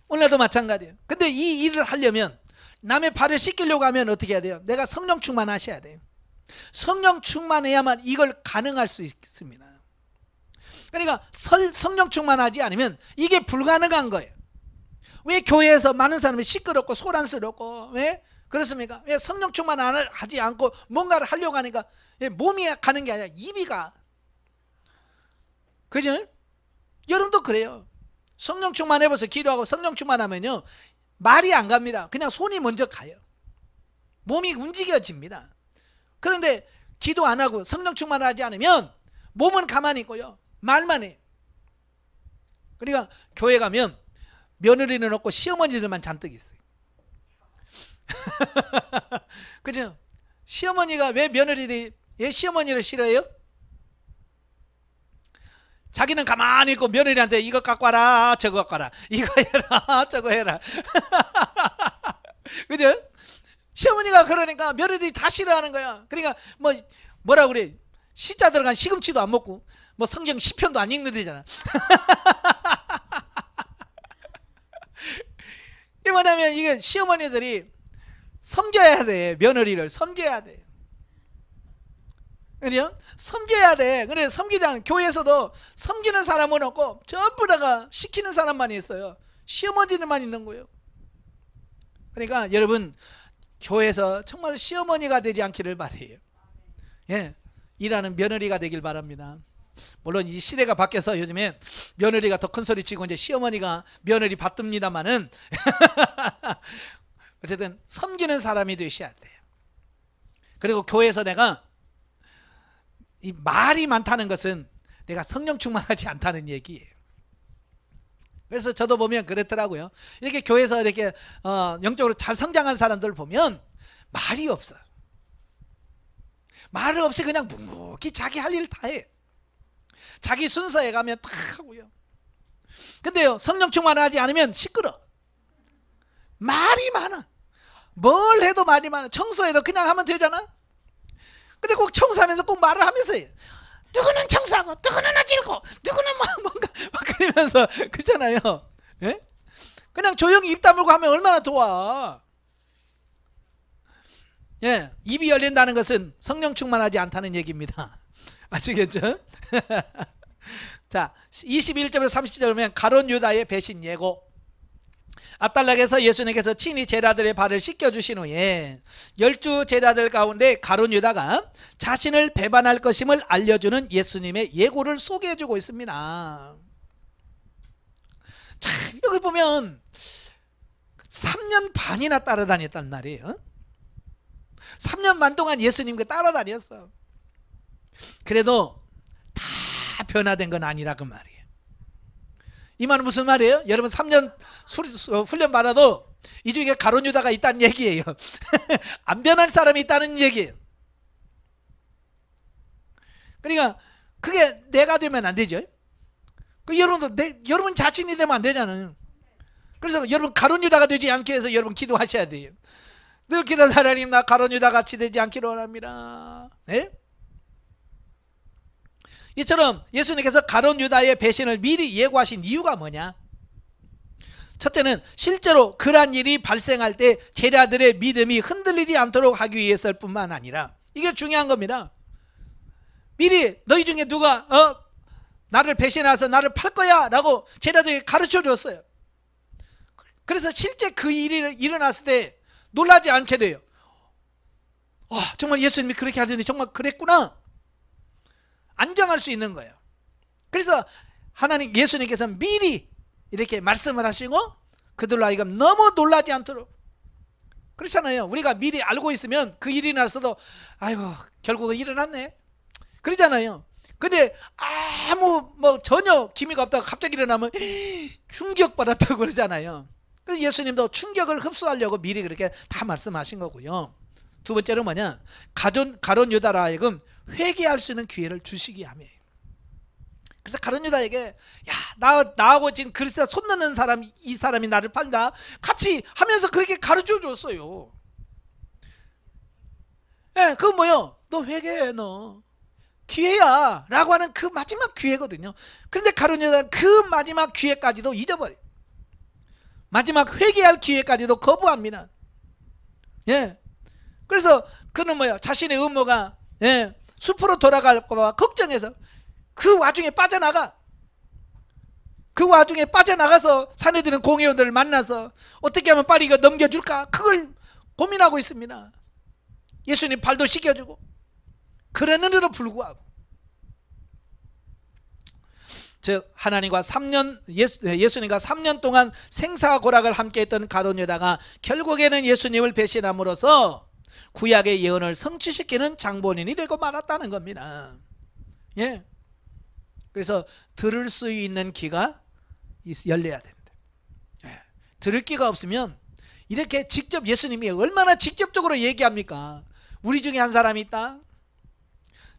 오늘도 마찬가지예요. 근데 이 일을 하려면 남의 발을 씻기려고 하면 어떻게 해야 돼요? 내가 성령 충만하셔야 돼요. 성령 충만해야만 이걸 가능할 수 있습니다. 그러니까 성령 충만하지 않으면 이게 불가능한 거예요. 왜 교회에서 많은 사람이 시끄럽고 소란스럽고 왜 그렇습니까? 왜 성령 충만을 하지 않고 뭔가를 하려고 하니까 몸이 가는 게 아니라 입이 가. 그죠? 여러분도 그래요. 성령 충만해봐서 기도하고 성령 충만하면요 말이 안 갑니다. 그냥 손이 먼저 가요. 몸이 움직여집니다. 그런데 기도 안 하고 성령 충만하지 않으면 몸은 가만히 있고요 말만 해. 그러니까 교회 가면 며느리는 없고 시어머니들만 잔뜩 있어요. 그죠? 시어머니가 왜 시어머니를 싫어해요? 자기는 가만히 있고 며느리한테 이거 갖고 와라 저거 갖고 와라 이거 해라 저거 해라. 그죠? 시어머니가 그러니까 며느리들이 다 싫어하는 거야. 그러니까 뭐라 그래? 시자 들어간 시금치도 안 먹고 뭐 성경 시편도 안 읽는 데잖아. 이 뭐냐면 이게 시어머니들이 섬겨야 돼. 며느리를 섬겨야 돼. 그죠? 섬겨야 돼. 그래 섬기자는 교회에서도 섬기는 사람은 없고 전부 다가 시키는 사람만 있어요. 시어머니들만 있는 거예요. 그러니까 여러분 교회에서 정말 시어머니가 되지 않기를 바래요. 예, 일하는 며느리가 되길 바랍니다. 물론 이 시대가 바뀌어서 요즘에 며느리가 더 큰 소리 치고 이제 시어머니가 며느리 받듭니다만은 어쨌든 섬기는 사람이 되셔야 돼요. 그리고 교회에서 내가 이 말이 많다는 것은 내가 성령 충만하지 않다는 얘기예요. 그래서 저도 보면 그렇더라고요. 이렇게 교회에서 이렇게 영적으로 잘 성장한 사람들 보면 말이 없어요. 말을 없이 그냥 묵묵히 자기 할 일 다 해. 자기 순서에 가면 다 하고요. 근데요, 성령 충만하지 않으면 시끄러. 말이 많아. 뭘 해도 말이 많아. 청소해도 그냥 하면 되잖아. 근데 꼭 청소하면서 꼭 말을 하면서 해요. 누구는 청소하고 누구는 어질고 누구는 뭔가 막 그러면서 그렇잖아요. 예? 그냥 조용히 입 다물고 하면 얼마나 좋아. 예, 입이 열린다는 것은 성령 충만하지 않다는 얘기입니다. 아시겠죠? 자, 21절에서 30절 보면 가룟 유다의 배신 예고. 압달락에서 예수님께서 친히 제자들의 발을 씻겨주신 후에 12 제자들 가운데 가룟 유다가 자신을 배반할 것임을 알려주는 예수님의 예고를 소개해주고 있습니다. 자, 여기 보면 3년 반이나 따라다녔단 말이에요. 3년 반 동안 예수님과 따라다녔어. 그래도 다 변화된 건 아니라 그 말이에요. 이 말은 무슨 말이에요? 여러분 3년 훈련 받아도 이 중에 가룟 유다가 있다는 얘기예요. 안 변할 사람이 있다는 얘기예요. 그러니까 그게 내가 되면 안 되죠. 여러분도 여러분 자신이 되면 안 되잖아요. 그래서 여러분 가룟 유다가 되지 않게 해서 여러분 기도하셔야 돼요. 늘 기도하는 하나님, 나 가룟 유다 같이 되지 않기를 원합니다. 네? 이처럼 예수님께서 가룟 유다의 배신을 미리 예고하신 이유가 뭐냐? 첫째는 실제로 그러한 일이 발생할 때 제자들의 믿음이 흔들리지 않도록 하기 위해서일 뿐만 아니라, 이게 중요한 겁니다. 미리 너희 중에 누가 나를 배신해서 나를 팔 거야 라고 제자들이 가르쳐 줬어요. 그래서 실제 그 일이 일어났을 때 놀라지 않게 돼요. 정말 예수님이 그렇게 하더니 정말 그랬구나. 안정할 수 있는 거예요. 그래서 하나님 예수님께서 미리 이렇게 말씀을 하시고 그들로 하여금 너무 놀라지 않도록. 그렇잖아요. 우리가 미리 알고 있으면 그 일이 났어도 아이고 결국은 일어났네 그러잖아요. 근데 아무 전혀 기미가 없다가 갑자기 일어나면 충격받았다고 그러잖아요. 그래서 예수님도 충격을 흡수하려고 미리 그렇게 다 말씀하신 거고요. 두 번째는 뭐냐? 가룟 유다라 하여금 회개할 수 있는 기회를 주시기 위함이에요. 그래서 가룟 유다에게 나하고 지금 그리스도에 손 넣는 사람, 이 사람이 나를 판다 같이 하면서 그렇게 가르쳐 줬어요. 예, 그건 뭐요? 너 회개해, 너 기회야 라고 하는 그 마지막 기회거든요. 그런데 가룟 유다는 그 마지막 기회까지도 잊어버려. 마지막 회개할 기회까지도 거부합니다. 예. 그래서 그는 뭐야? 자신의 음모가 숲으로 돌아갈까 봐 걱정해서 그 와중에 빠져나가. 그 와중에 빠져나가서 사내들은 공회원들을 만나서 어떻게 하면 빨리 이거 넘겨줄까? 그걸 고민하고 있습니다. 예수님 발도 씻겨주고 그랬는데도 불구하고 즉 하나님과 3년 예수님과 3년 동안 생사고락을 함께했던 가룟 유다가 결국에는 예수님을 배신함으로써 구약의 예언을 성취시키는 장본인이 되고 말았다는 겁니다. 예. 그래서 들을 수 있는 귀가 열려야 됩니다. 예. 들을 귀가 없으면 이렇게 직접 예수님이 얼마나 직접적으로 얘기합니까? 우리 중에 한 사람이 있다.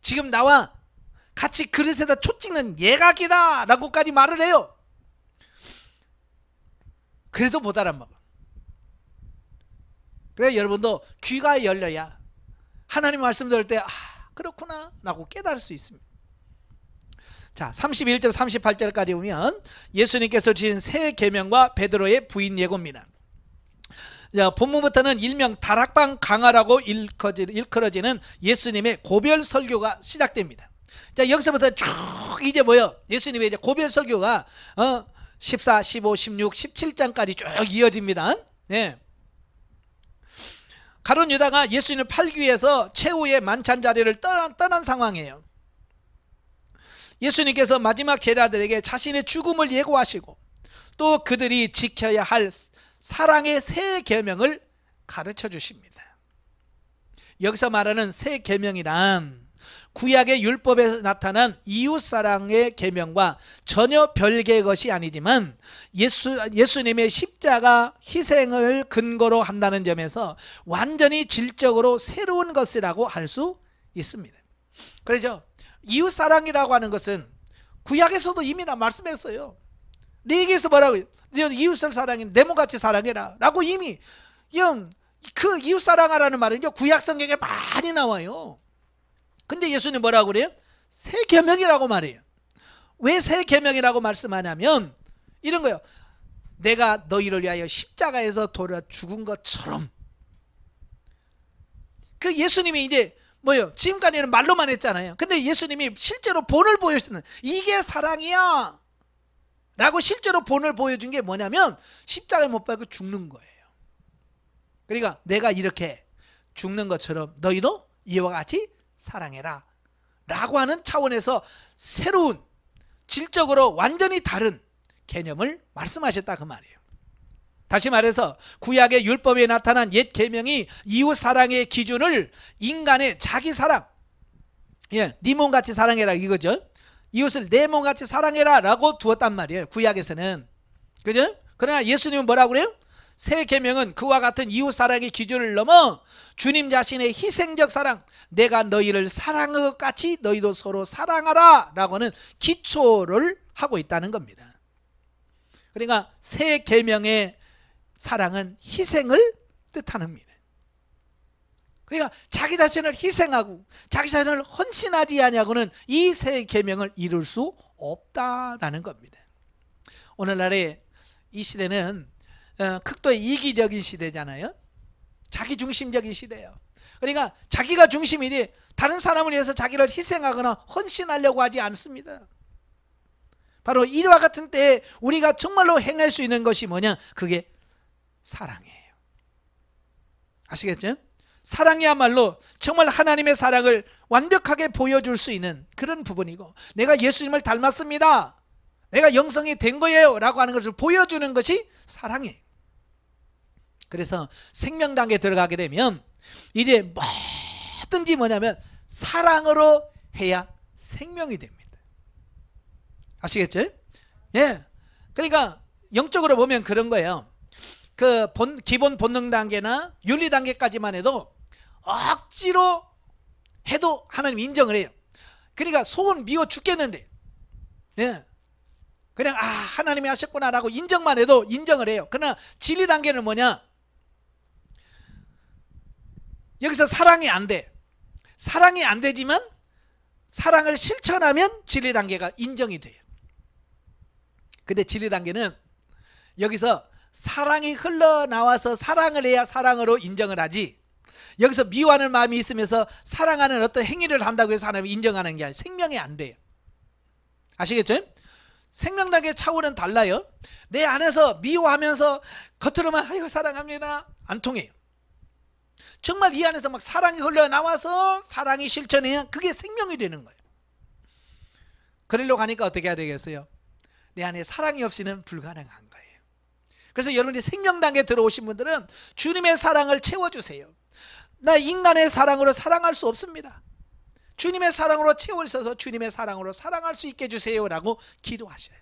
지금 나와 같이 그릇에다 초 찍는 예각이다 라고까지 말을 해요. 그래도 못 알아먹어. 그래 여러분도 귀가 열려야 하나님 말씀 들을 때 그렇구나 라고 깨달을 수 있습니다. 자, 31절 38절까지 보면 예수님께서 주신 새 계명과 베드로의 부인 예고입니다. 자, 본문부터는 일명 다락방 강화라고 일컬어지는 예수님의 고별 설교가 시작됩니다. 자, 여기서부터 쭉 이제 뭐요? 예수님의 이제 고별 설교가 14, 15, 16, 17장까지 쭉 이어집니다. 예. 가룟 유다가 예수님을 팔기 위해서 최후의 만찬 자리를 떠난 상황이에요. 예수님께서 마지막 제자들에게 자신의 죽음을 예고하시고 또 그들이 지켜야 할 사랑의 새 계명을 가르쳐 주십니다. 여기서 말하는 새 계명이란 구약의 율법에서 나타난 이웃사랑의 계명과 전혀 별개의 것이 아니지만 예수님의 십자가 희생을 근거로 한다는 점에서 완전히 질적으로 새로운 것이라고 할 수 있습니다. 그렇죠? 이웃사랑이라고 하는 것은 구약에서도 이미 말씀했어요. 레위기에서 뭐라고 해요? 이웃을 사랑해 내 몸같이 사랑해라 라고 이미 그 이웃사랑하라는 말은 구약 성경에 많이 나와요. 근데 예수님 뭐라고 그래요? 새 계명이라고 말해요. 왜 새 계명이라고 말씀하냐면 이런 거예요. 내가 너희를 위하여 십자가에서 돌아 죽은 것처럼. 그 예수님이 이제 뭐예요? 지금까지는 말로만 했잖아요. 근데 예수님이 실제로 본을 보여주는 이게 사랑이야 라고 실제로 본을 보여준 게 뭐냐면 십자가에 못 박고 죽는 거예요. 그러니까 내가 이렇게 죽는 것처럼 너희도 이와 같이 사랑해라 라고 하는 차원에서 새로운 질적으로 완전히 다른 개념을 말씀하셨다 그 말이에요. 다시 말해서 구약의 율법에 나타난 옛 계명이 이웃 사랑의 기준을 인간의 자기 사랑, 네 몸같이 사랑해라 이거죠. 이웃을 내 몸같이 사랑해라 라고 두었단 말이에요. 구약에서는. 그죠? 그러나 예수님은 뭐라고 그래요? 새 계명은 그와 같은 이웃 사랑의 기준을 넘어 주님 자신의 희생적 사랑, 내가 너희를 사랑한 것 같이 너희도 서로 사랑하라 라고 하는 기초를 하고 있다는 겁니다. 그러니까 새 계명의 사랑은 희생을 뜻하는 겁니다. 그러니까 자기 자신을 희생하고 자기 자신을 헌신하지 아니하고는 이 새 계명을 이룰 수 없다라는 겁니다. 오늘날의 이 시대는 극도의 이기적인 시대잖아요. 자기중심적인 시대예요. 그러니까 자기가 중심이지 다른 사람을 위해서 자기를 희생하거나 헌신하려고 하지 않습니다. 바로 이와 같은 때에 우리가 정말로 행할 수 있는 것이 뭐냐? 그게 사랑이에요. 아시겠죠? 사랑이야말로 정말 하나님의 사랑을 완벽하게 보여줄 수 있는 그런 부분이고, 내가 예수님을 닮았습니다, 내가 영성이 된 거예요 라고 하는 것을 보여주는 것이 사랑이에요. 그래서 생명당에 들어가게 되면 이제 뭐든지 뭐냐면 사랑으로 해야 생명이 됩니다. 아시겠죠? 예. 그러니까 영적으로 보면 그런 거예요. 그 기본 본능 단계나 윤리 단계까지만 해도 억지로 해도 하나님 인정을 해요. 그러니까 속은 미워 죽겠는데, 예. 그냥 하나님이 하셨구나 라고 인정만 해도 인정을 해요. 그러나 진리 단계는 뭐냐? 여기서 사랑이 안 돼. 사랑이 안 되지만 사랑을 실천하면 진리 단계가 인정이 돼요. 근데 진리 단계는 여기서 사랑이 흘러나와서 사랑을 해야 사랑으로 인정을 하지, 여기서 미워하는 마음이 있으면서 사랑하는 어떤 행위를 한다고 해서 하나님이 인정하는 게 아니라 생명이 안 돼요. 아시겠죠? 생명 단계 차원은 달라요. 내 안에서 미워하면서 겉으로만 아이고 사랑합니다 안 통해요. 정말 이 안에서 막 사랑이 흘러나와서 사랑이 실천해야 그게 생명이 되는 거예요. 그러려고 하니까 어떻게 해야 되겠어요? 내 안에 사랑이 없이는 불가능한 거예요. 그래서 여러분이 생명 단계에 들어오신 분들은 주님의 사랑을 채워주세요. 나 인간의 사랑으로 사랑할 수 없습니다. 주님의 사랑으로 채워주셔서 주님의 사랑으로 사랑할 수 있게 해주세요 라고 기도하셔요.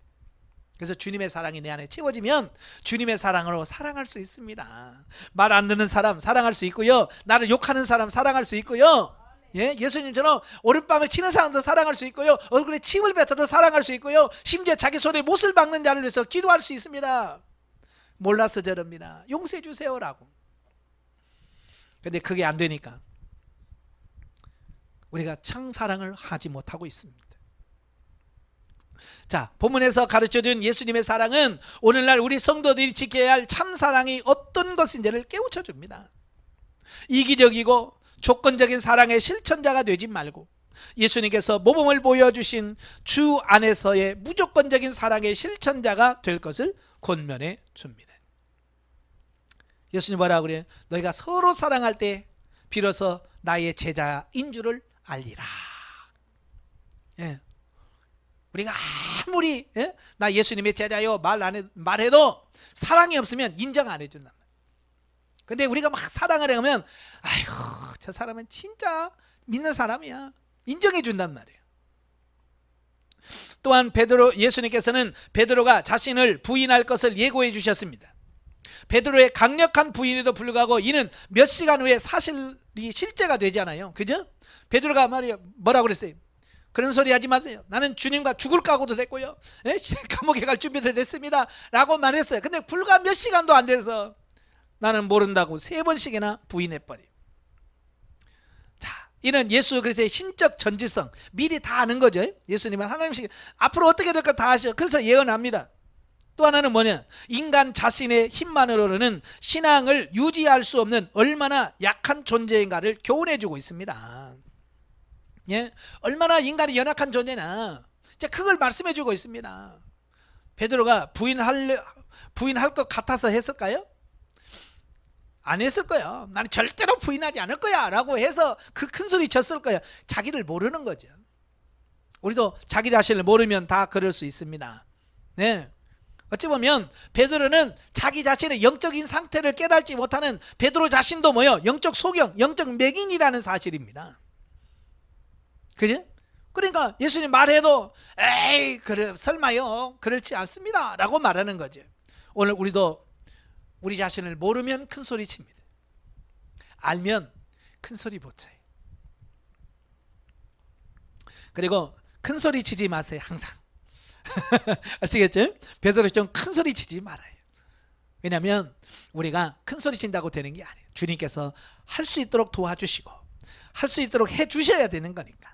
그래서 주님의 사랑이 내 안에 채워지면 주님의 사랑으로 사랑할 수 있습니다. 말 안 듣는 사람 사랑할 수 있고요, 나를 욕하는 사람 사랑할 수 있고요, 예? 예수님처럼 오른밤을 치는 사람도 사랑할 수 있고요, 얼굴에 침을 뱉어도 사랑할 수 있고요, 심지어 자기 손에 못을 박는 자를 위해서 기도할 수 있습니다. 몰라서 저럽니다, 용서해 주세요 라고. 근데 그게 안 되니까 우리가 참 사랑을 하지 못하고 있습니다. 자, 본문에서 가르쳐준 예수님의 사랑은 오늘날 우리 성도들이 지켜야 할 참사랑이 어떤 것인지를 깨우쳐 줍니다. 이기적이고 조건적인 사랑의 실천자가 되지 말고 예수님께서 모범을 보여주신 주 안에서의 무조건적인 사랑의 실천자가 될 것을 권면해 줍니다. 예수님 뭐라고 그래요? 너희가 서로 사랑할 때 비로소 나의 제자인 줄을 알리라. 예. 우리가 아무리 나 예수님의 제자요 말해도 사랑이 없으면 인정 안 해준단 말이에요. 근데 우리가 막 사랑을 하면 아이고 저 사람은 진짜 믿는 사람이야 인정해 준단 말이에요. 또한 예수님께서는 베드로가 자신을 부인할 것을 예고해 주셨습니다. 베드로의 강력한 부인에도 불구하고 이는 몇 시간 후에 사실이 실제가 되잖아요. 그죠? 베드로가 뭐라고 그랬어요? 그런 소리 하지 마세요. 나는 주님과 죽을 각오도 됐고요. 감옥에 갈 준비도 됐습니다. 라고 말했어요. 근데 불과 몇 시간도 안 돼서 나는 모른다고 3번씩이나 부인해버려요. 자, 이는 예수 그리스도의 신적 전지성 미리 다 아는 거죠. 예수님은 하나님씩 앞으로 어떻게 될 걸 다 아셔. 그래서 예언합니다. 또 하나는 뭐냐? 인간 자신의 힘만으로는 신앙을 유지할 수 없는 얼마나 약한 존재인가를 교훈해주고 있습니다. 예? 얼마나 인간이 연약한 존재나 그걸 말씀해주고 있습니다. 베드로가 부인할 것 같아서 했을까요? 안 했을 거예요. 나는 절대로 부인하지 않을 거야 라고 해서 그 큰 소리 쳤을 거예요. 자기를 모르는 거죠. 우리도 자기 자신을 모르면 다 그럴 수 있습니다. 네. 어찌 보면 베드로는 자기 자신의 영적인 상태를 깨닫지 못하는 베드로 자신도 뭐예요? 영적 소경, 영적 맹인이라는 사실입니다. 그지? 그러니까 예수님 말해도 에이 그래 설마요 그렇지 않습니다 라고 말하는 거죠. 오늘 우리도 우리 자신을 모르면 큰 소리 칩니다. 알면 큰 소리 못 쳐요. 그리고 큰 소리 치지 마세요. 항상 아시겠죠? 베드로 좀 큰 소리 치지 말아요. 왜냐하면 우리가 큰 소리 친다고 되는 게 아니에요. 주님께서 할 수 있도록 도와주시고 할 수 있도록 해 주셔야 되는 거니까.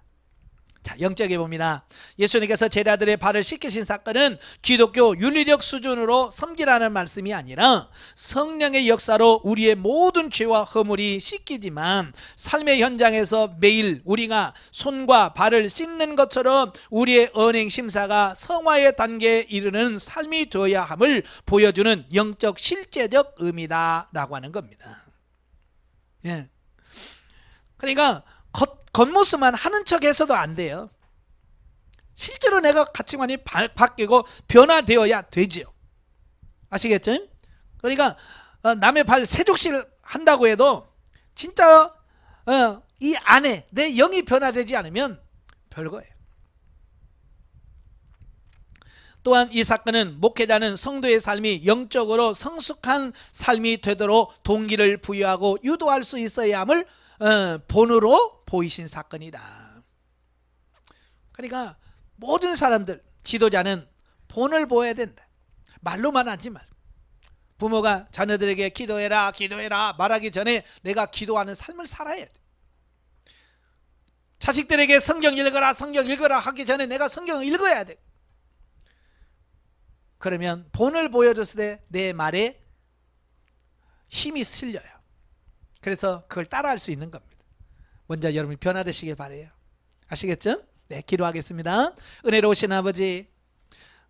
자, 영적에 봅니다. 예수님께서 제자들의 발을 씻기신 사건은 기독교 윤리적 수준으로 섬기라는 말씀이 아니라 성령의 역사로 우리의 모든 죄와 허물이 씻기지만 삶의 현장에서 매일 우리가 손과 발을 씻는 것처럼 우리의 언행 심사가 성화의 단계에 이르는 삶이 되어야 함을 보여주는 영적 실제적 의미다 라고 하는 겁니다. 예. 그러니까 겉모습만 하는 척 해서도 안 돼요. 실제로 내가 가치관이 바뀌고 변화되어야 되지요. 아시겠죠? 그러니까 남의 발 세족실 한다고 해도 진짜 이 안에 내 영이 변화되지 않으면 별거예요. 또한 이 사건은 목회자는 성도의 삶이 영적으로 성숙한 삶이 되도록 동기를 부여하고 유도할 수 있어야 함을 본으로 보이신 사건이다. 그러니까 모든 사람들 지도자는 본을 보여야 된다. 말로만 하지 말. 부모가 자녀들에게 기도해라 기도해라 말하기 전에 내가 기도하는 삶을 살아야 돼. 자식들에게 성경 읽어라 하기 전에 내가 성경을 읽어야 돼. 그러면 본을 보여줬을 때 내 말에 힘이 실려요. 그래서 그걸 따라할 수 있는 겁니다. 먼저 여러분이 변화되시길 바라요. 아시겠죠? 네, 기도하겠습니다. 은혜로우신 아버지,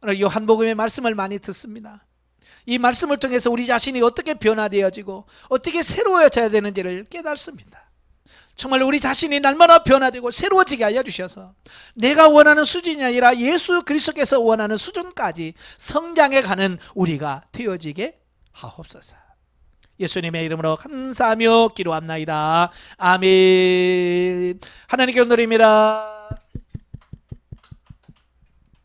오늘 요한복음의 말씀을 많이 듣습니다. 이 말씀을 통해서 우리 자신이 어떻게 변화되어지고 어떻게 새로워져야 되는지를 깨닫습니다. 정말 우리 자신이 날마다 변화되고 새로워지게 하여 주셔서 내가 원하는 수준이 아니라 예수 그리스도께서 원하는 수준까지 성장해 가는 우리가 되어지게 하옵소서. 예수님의 이름으로 감사하며 기도합나이다. 아멘. 하나님께 온돌입니다.